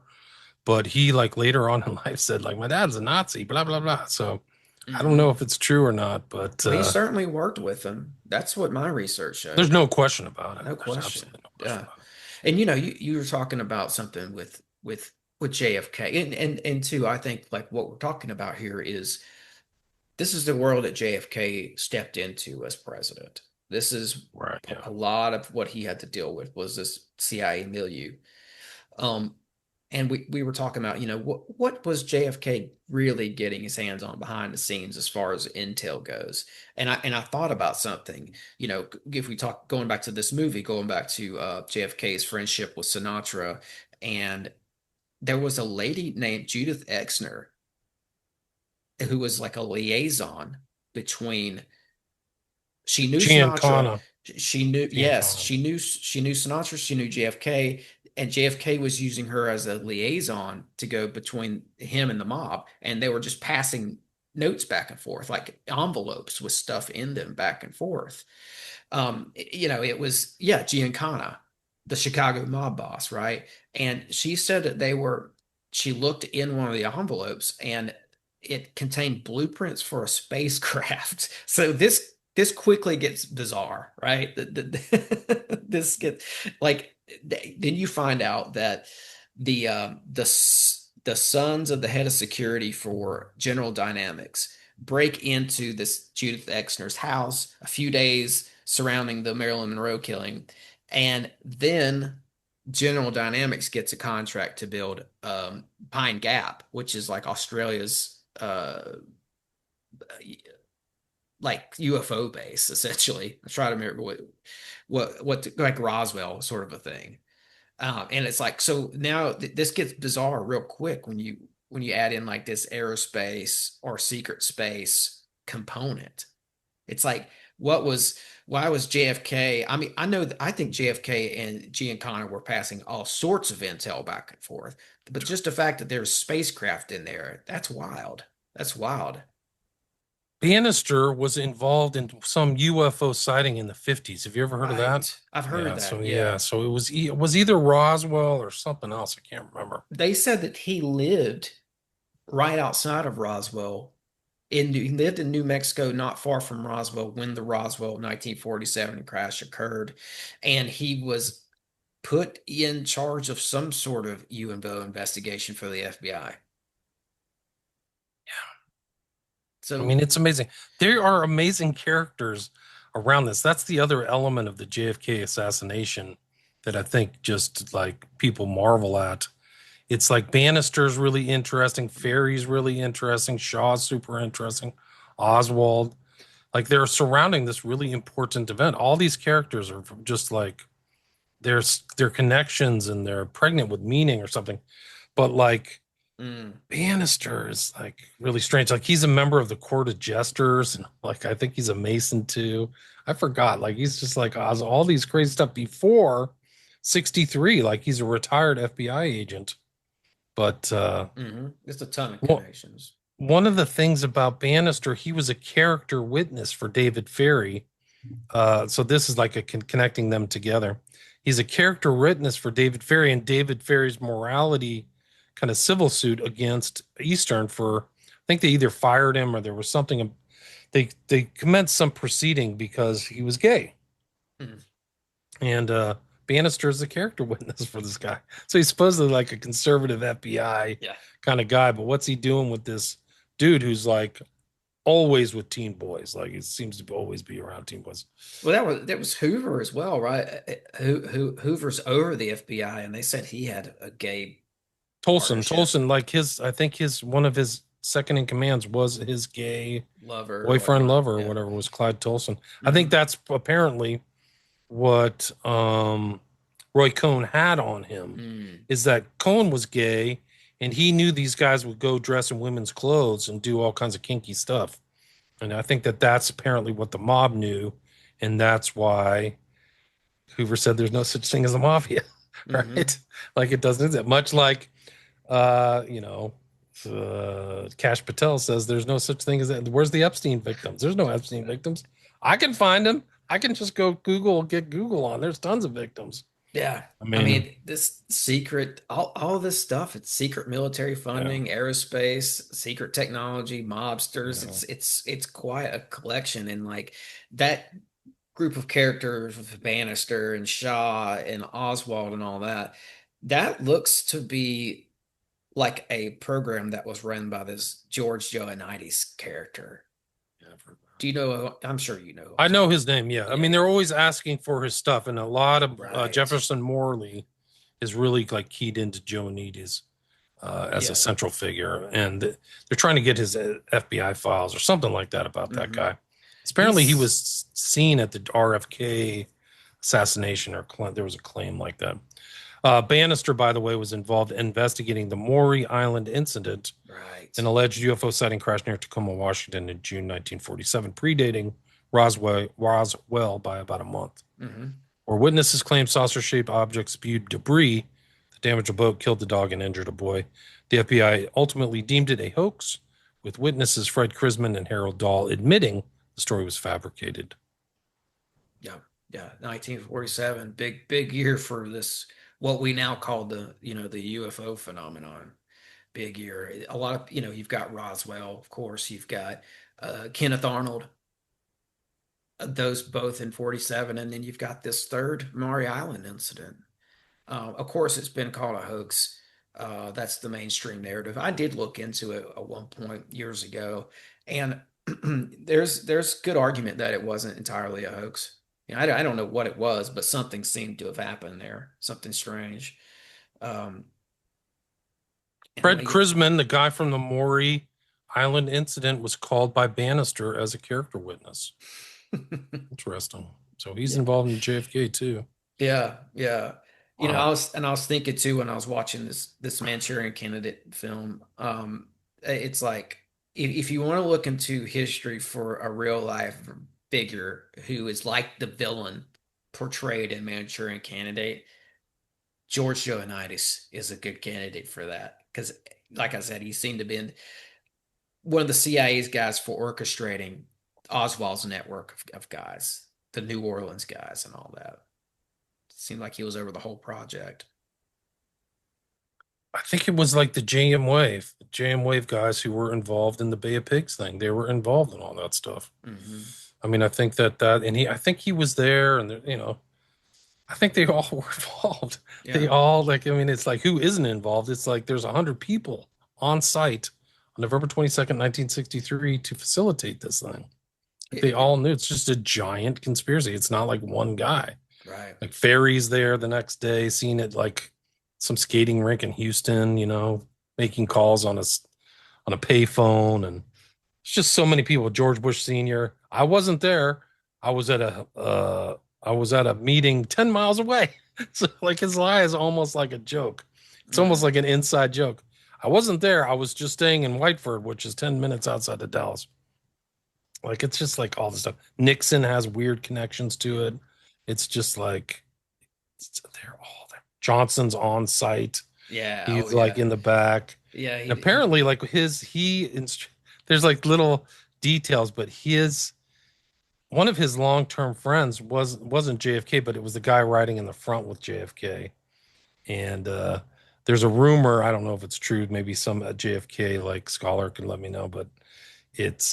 but he, like, later on in life, said like, my dad's a Nazi, blah blah blah. So I don't know Mm-hmm. if it's true or not, but Well, he certainly worked with them. That's what my research there's showed. no question about it. No There's question. absolutely no question Yeah. about And you were talking about something with JFK. And too, I think like what we're talking about here is this is the world that JFK stepped into as president. This is it. Right? Yeah. a lot of what he had to deal with was this CIA milieu. Um, and we were talking about, what was JFK really getting his hands on behind the scenes as far as intel goes? And I thought about something, if we talk going back to this movie, going back to JFK's friendship with Sinatra, and there was a lady named Judith Exner who was like a liaison between She knew Sinatra. Giancana. She knew, yes, Giancana. she knew Sinatra, she knew JFK, and JFK was using her as a liaison to go between him and the mob, and they were just passing notes back and forth, like envelopes with stuff in them back and forth. It was, yeah, Giancana, the Chicago mob boss, right? And she said that she looked in one of the envelopes and it contained blueprints for a spacecraft. So this quickly gets bizarre, right? This gets like then you find out that the sons of the head of security for General Dynamics break into this Judith Exner's house a few days surrounding the Marilyn Monroe killing, and then General Dynamics gets a contract to build Pine Gap, which is like Australia's like UFO base, essentially. I try to remember like Roswell sort of a thing. And it's like, so now this gets bizarre real quick when you add in like this aerospace or secret space component. It's like, why was JFK? I mean, I think JFK and Giancana were passing all sorts of intel back and forth, but just the fact that there's spacecraft in there, that's wild. That's wild. Bannister was involved in some UFO sighting in the 50s. Have you ever heard of that? Right. I've heard Yeah, that. so Yeah. so it was either Roswell or something else. I can't remember. They said that he lived right outside of Roswell. He lived in New Mexico, not far from Roswell, when the Roswell 1947 crash occurred, and he was put in charge of some sort of UFO investigation for the FBI. I So, mean, it's amazing. There are amazing characters around this. That's the other element of the JFK assassination that I think just like people marvel at. It's like Bannister's really interesting, Ferry's really interesting, Shaw's super interesting, Oswald. Like they're surrounding this really important event. All these characters are just like their connections and they're pregnant with meaning or something. But like Bannister is like really strange. Like he's a member of the Court of Jesters, and like I think he's a Mason too. I forgot. Like he's just like Oz, all these crazy stuff before 63. Like he's a retired FBI agent. But it's a ton of connections. one of the things about Bannister, he was a character witness for David Ferry. So this is like connecting them together. He's a character witness for David Ferry, and David Ferry's morality kind of civil suit against Eastern for, I think they either fired him or there was something. They commenced some proceeding because he was gay. And Bannister is a character witness for this guy. So he's supposedly like a conservative FBI kind of guy, but what's he doing with this dude who's like always with teen boys? Like it seems to always be around teen boys. Well, that was Hoover as well, right? Hoover's over the FBI, and they said he had a gay Tolson, like I think one of his second in commands was his gay boyfriend, lover, or whatever, was Clyde Tolson. I think that's apparently what Roy Cohn had on him, is that Cohn was gay and he knew these guys would go dress in women's clothes and do all kinds of kinky stuff. And I think that's apparently what the mob knew. And that's why Hoover said there's no such thing as a mafia, right? Like it doesn't exist. Much like, Cash Patel says there's no such thing as that. Where's the Epstein victims? There's no Epstein victims. I can find them. I can just go get Google on. There's tons of victims. Yeah. I mean this secret, all this stuff, it's secret military funding, aerospace, secret technology, mobsters. It's quite a collection. And like that group of characters with Bannister and Shaw and Oswald and all that looks to be like a program that was run by this George Joannides character. Do you know? I'm sure you know. I know his name. Yeah. I mean, they're always asking for his stuff, and a lot of Jefferson Morley is really like keyed into Joannides as a central figure, and they're trying to get his FBI files or something like that about that guy. Apparently, he was seen at the RFK assassination, or there was a claim like that. Bannister, by the way, was involved in investigating the Maury Island incident, an alleged UFO sighting crash near Tacoma, Washington in June 1947, predating Roswell by about a month. Hmm. Where witnesses claim saucer-shaped objects spewed debris that damaged a boat, killed the dog, and injured a boy. The FBI ultimately deemed it a hoax, with witnesses Fred Krisman and Harold Dahl admitting the story was fabricated. Yeah, yeah. 1947, big year for this. What we now call the UFO phenomenon. Big year. A lot of you've got Roswell, of course. You've got Kenneth Arnold. Those both in 47, and then you've got this third Maury Island incident. Of course, it's been called a hoax. That's the mainstream narrative. I did look into it at one point years ago, and there's good argument that it wasn't entirely a hoax. I don't know what it was, but something seemed to have happened there, something strange. Um, Fred anyway, Krisman, the guy from the Maury Island incident, was called by Bannister as a character witness. Interesting. So he's yeah, involved in JFK too. yeah, yeah. Wow. I was thinking too when I was watching this Manchurian Candidate film. It's like if you want to look into history for a real life figure who is like the villain portrayed in Manchurian Candidate, George Joanides is a good candidate for that because, like I said, he seemed to be one of the CIA's guys for orchestrating Oswald's network of guys, the New Orleans guys, and all that. Seemed like he was over the whole project. I think it was like the JM Wave guys who were involved in the Bay of Pigs thing. They were involved in all that stuff. Hmm. I mean, I think I think he was there, and I think they all were involved. They Yeah. all like, I mean, it's like who isn't involved? It's like there's 100 people on site on November 22nd, 1963, to facilitate this thing. Like they all knew it's just a giant conspiracy. It's not like one guy. Right. Like Ferry's there the next day, seeing it like some skating rink in Houston, making calls on a payphone, and it's just so many people. George Bush Sr. I wasn't there. I was at a meeting 10 miles away. So like his lie is almost like a joke. It's almost Mm. like an inside joke. I wasn't there. I was just staying in Whiteford, which is 10 minutes outside of Dallas. Like it's just like all this stuff. Nixon has weird connections to it. It's just like they're all there. Johnson's on site. Yeah. Oh, He's like yeah. in the back. Yeah. And apparently, like there's like little details, but his one of his long-term friends wasn't JFK, but it was the guy riding in the front with JFK. And there's a rumor, I don't know if it's true, maybe some JFK like scholar can let me know, but it's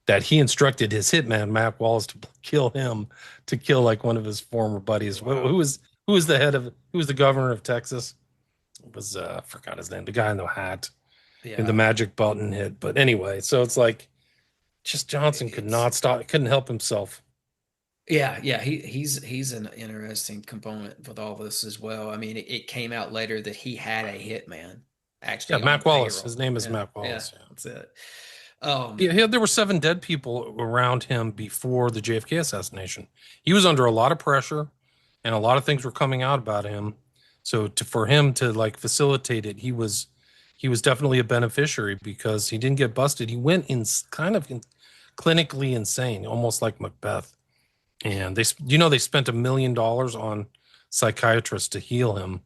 that he instructed his hitman Mac Wallace to kill him, to kill like one of his former buddies. Wow. Who was the governor of Texas? It was I forgot his name, the guy in the hat in the Yeah. magic button hit. But anyway, so it's like just Johnson could It's not stop, couldn't help himself. Yeah, yeah. He's an interesting component with all this as well. I mean, it came out later that he had a hitman Yeah, actually on Mac Wallace. His payroll. name is Yeah, Mac yeah. Wallace. Yeah. That's it. Yeah, there were 7 dead people around him before the JFK assassination. He was under a lot of pressure, and a lot of things were coming out about him. So for him to like facilitate it, he was definitely a beneficiary because he didn't get busted. He went in clinically insane, almost like Macbeth. And they spent $1 million on psychiatrists to heal him,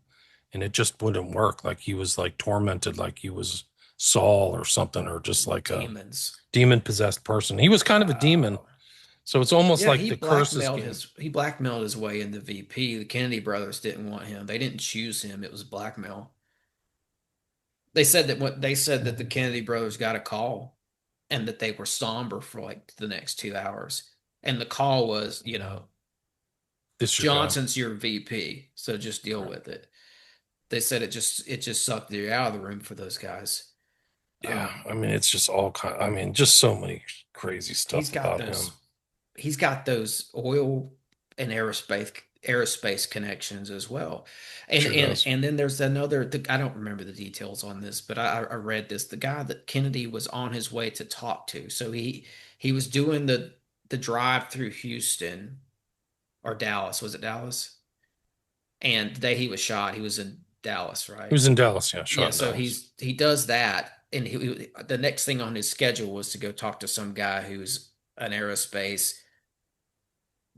and it just wouldn't work. Like he was like tormented, like he was Saul or something, or just like a Demons. demon possessed person. He was kind of a demon. Wow. So it's almost Yeah, like the curses game. he blackmailed his way into VP. The Kennedy brothers didn't want him. They didn't choose him. It was blackmail. They said that the Kennedy brothers got a call and that they were somber for like the next 2 hours. And the call was, This your guy. Johnson's your VP, so just deal Right. with it. They said it just sucked you out of the room for those guys. Yeah, Um, I mean, it's just all kind. I mean, just so many crazy he's stuff got about him. those oil and aerospace connections as well. And Sure and does. and then there's another I don't remember the details on this, but I read this. The guy that Kennedy was on his way to talk to. So he was doing the drive through Houston or Dallas. Was it Dallas? And the day he was shot, he was in Dallas, He right? was in Dallas. Yeah, Yeah, shot in so Dallas. he does that, and the next thing on his schedule was to go talk to some guy who's an aerospace.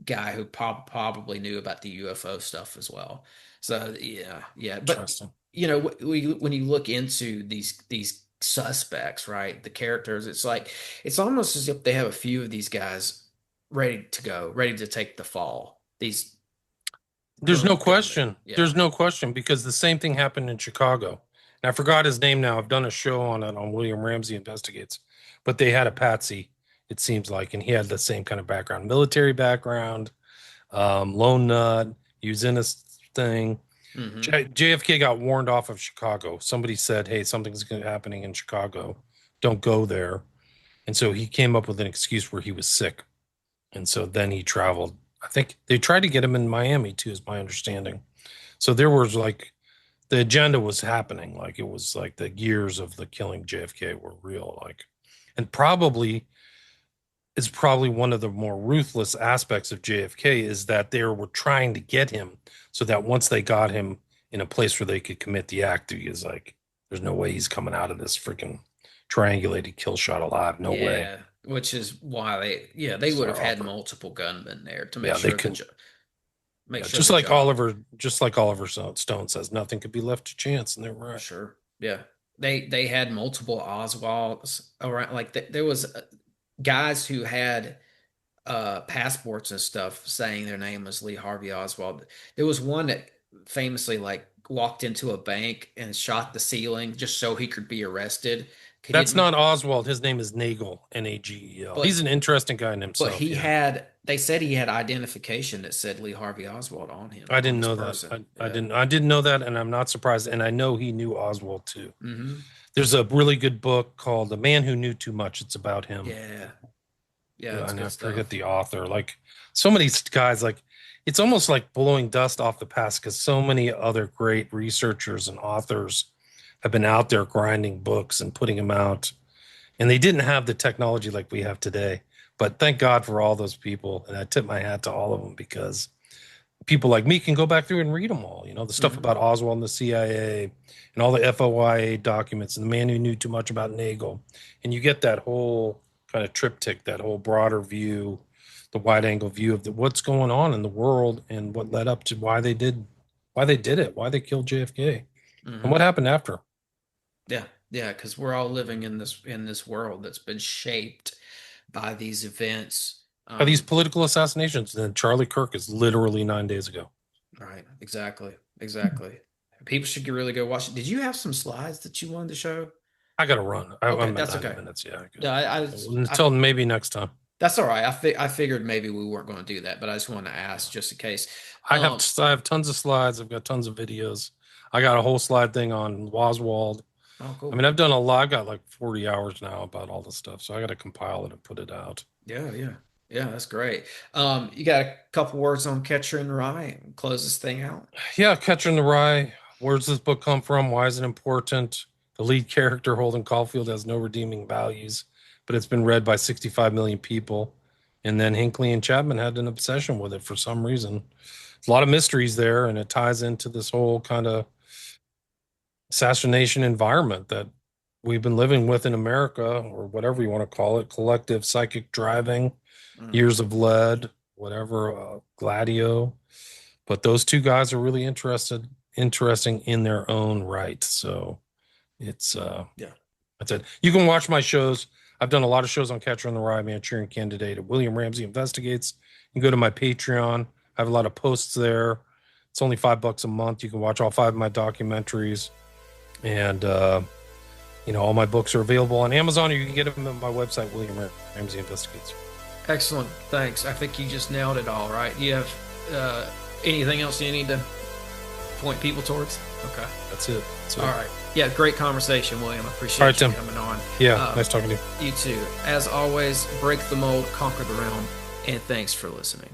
guy who probably knew about the UFO stuff as well. So yeah. But Interesting. when you look into these suspects, right, the characters, it's almost as if they have a few of these guys ready to go, ready to take the fall. These There's no criminal gunmen. question. Yeah. There's no question because the same thing happened in Chicago. And I forgot his name now. I've done a show on it on William Ramsey Investigates, but they had a patsy, it seems like, and he had the same kind of background, military background, lone nut. He was in this thing. Hmm. JFK got warned off of Chicago. Somebody said, "Hey, something's happening in Chicago. Don't go there." And so he came up with an excuse where he was sick. And so then he traveled. I think they tried to get him in Miami too, is my understanding. So there was like the agenda was happening. Like it was like the years of the killing JFK were real. Like, and probably is probably one of the more ruthless aspects of JFK is that they were trying to get him so that once they got him in a place where they could commit the act, he is like, there's no way he's coming out of this freaking triangulated kill shot alive. No way. Yeah, which is why they would have So, had multiple gunmen there to make yeah, they sure couldn't. make Yeah, sure the job. Just like Oliver Stone says, nothing could be left to chance, and they're right. Sure. Yeah. They had multiple Oswalds around. Like there was guys who had passports and stuff saying their name was Lee Harvey Oswald. There was one that famously like walked into a bank and shot the ceiling just so he could be arrested. He That's didn't, not Oswald. His name is Nagel, Nagel. He's but an interesting guy in but himself. he Yeah, had. They said he had identification that said Lee Harvey Oswald on him, I on didn't his know that. person. I Yeah. didn't know that, and I'm not surprised. And I know he knew Oswald too. Hmm. There's a really good book called "The Man Who Knew Too Much." It's about him. Yeah. Yeah. Yeah, It's and good I forget stuff. the author. Like so many guys, like it's almost like blowing dust off the past because so many other great researchers and authors have been out there grinding books and putting them out, and they didn't have the technology like we have today. But thank God for all those people, and I tip my hat to all of them because people like me can go back through and read them all. You know, the stuff Hmm. about Oswald and the CIA and all the FOIA documents and the man who knew too much about Nagel. And you get that whole kind of triptych, that whole broader view, the wide angle view of what's going on in the world and what led up to why they did it, why they killed JFK, and what Hmm. happened after. Yeah, yeah, because we're all living in this world that's been shaped by these events. Are these political assassinations? And Charlie Kirk is literally 9 days ago. Right, exactly, exactly. People should really go watch it. Did you have some slides that you wanted to show? I got to run. Okay, I'm at that's 90 okay. minutes. Yeah, I Yeah, until maybe next time. that's all right. I figured maybe we weren't going to do that, but I just wanted to ask just in case. Um, I have tons of slides. I've got tons of videos. I got a whole slide thing on Oswald. oh, I cool. mean, I've done a lot. I've got like 40 hours now about all this stuff. So I got to compile it and put it out. Yeah, yeah, yeah. That's great. You got a couple words on Catcher in the Rye and close this thing out. Yeah, Catcher in the Rye. Where's this book come from? Why is it important? The lead character, Holden Caulfield, has no redeeming values, but it's been read by 65 million people. And then Hinckley and Chapman had an obsession with it for some reason. A lot of mysteries there, and it ties into this whole kind of assassination environment that we've been living with in America, or whatever you want to call it, collective psychic driving, Mm, years of lead, whatever, Gladio. But those two guys are really interesting in their own right. So it's yeah. that's it. You can watch my shows. I've done a lot of shows on Catcher in the Rye, Manchurian Candidate, at William Ramsey Investigates. You can go to my Patreon. I have a lot of posts there. It's only $5 a month. You can watch all 5 of my documentaries. And all my books are available on Amazon, or you can get them at my website, William Ramsey Investigates. Excellent. Thanks. I think you just nailed it all, right? You have anything else you need to point people towards? Okay. That's it. All right. Yeah, great conversation, William. I appreciate All right, you Tim. coming on. Yeah, nice talking to you. You too. As always, break the mold, conquer the realm, and thanks for listening.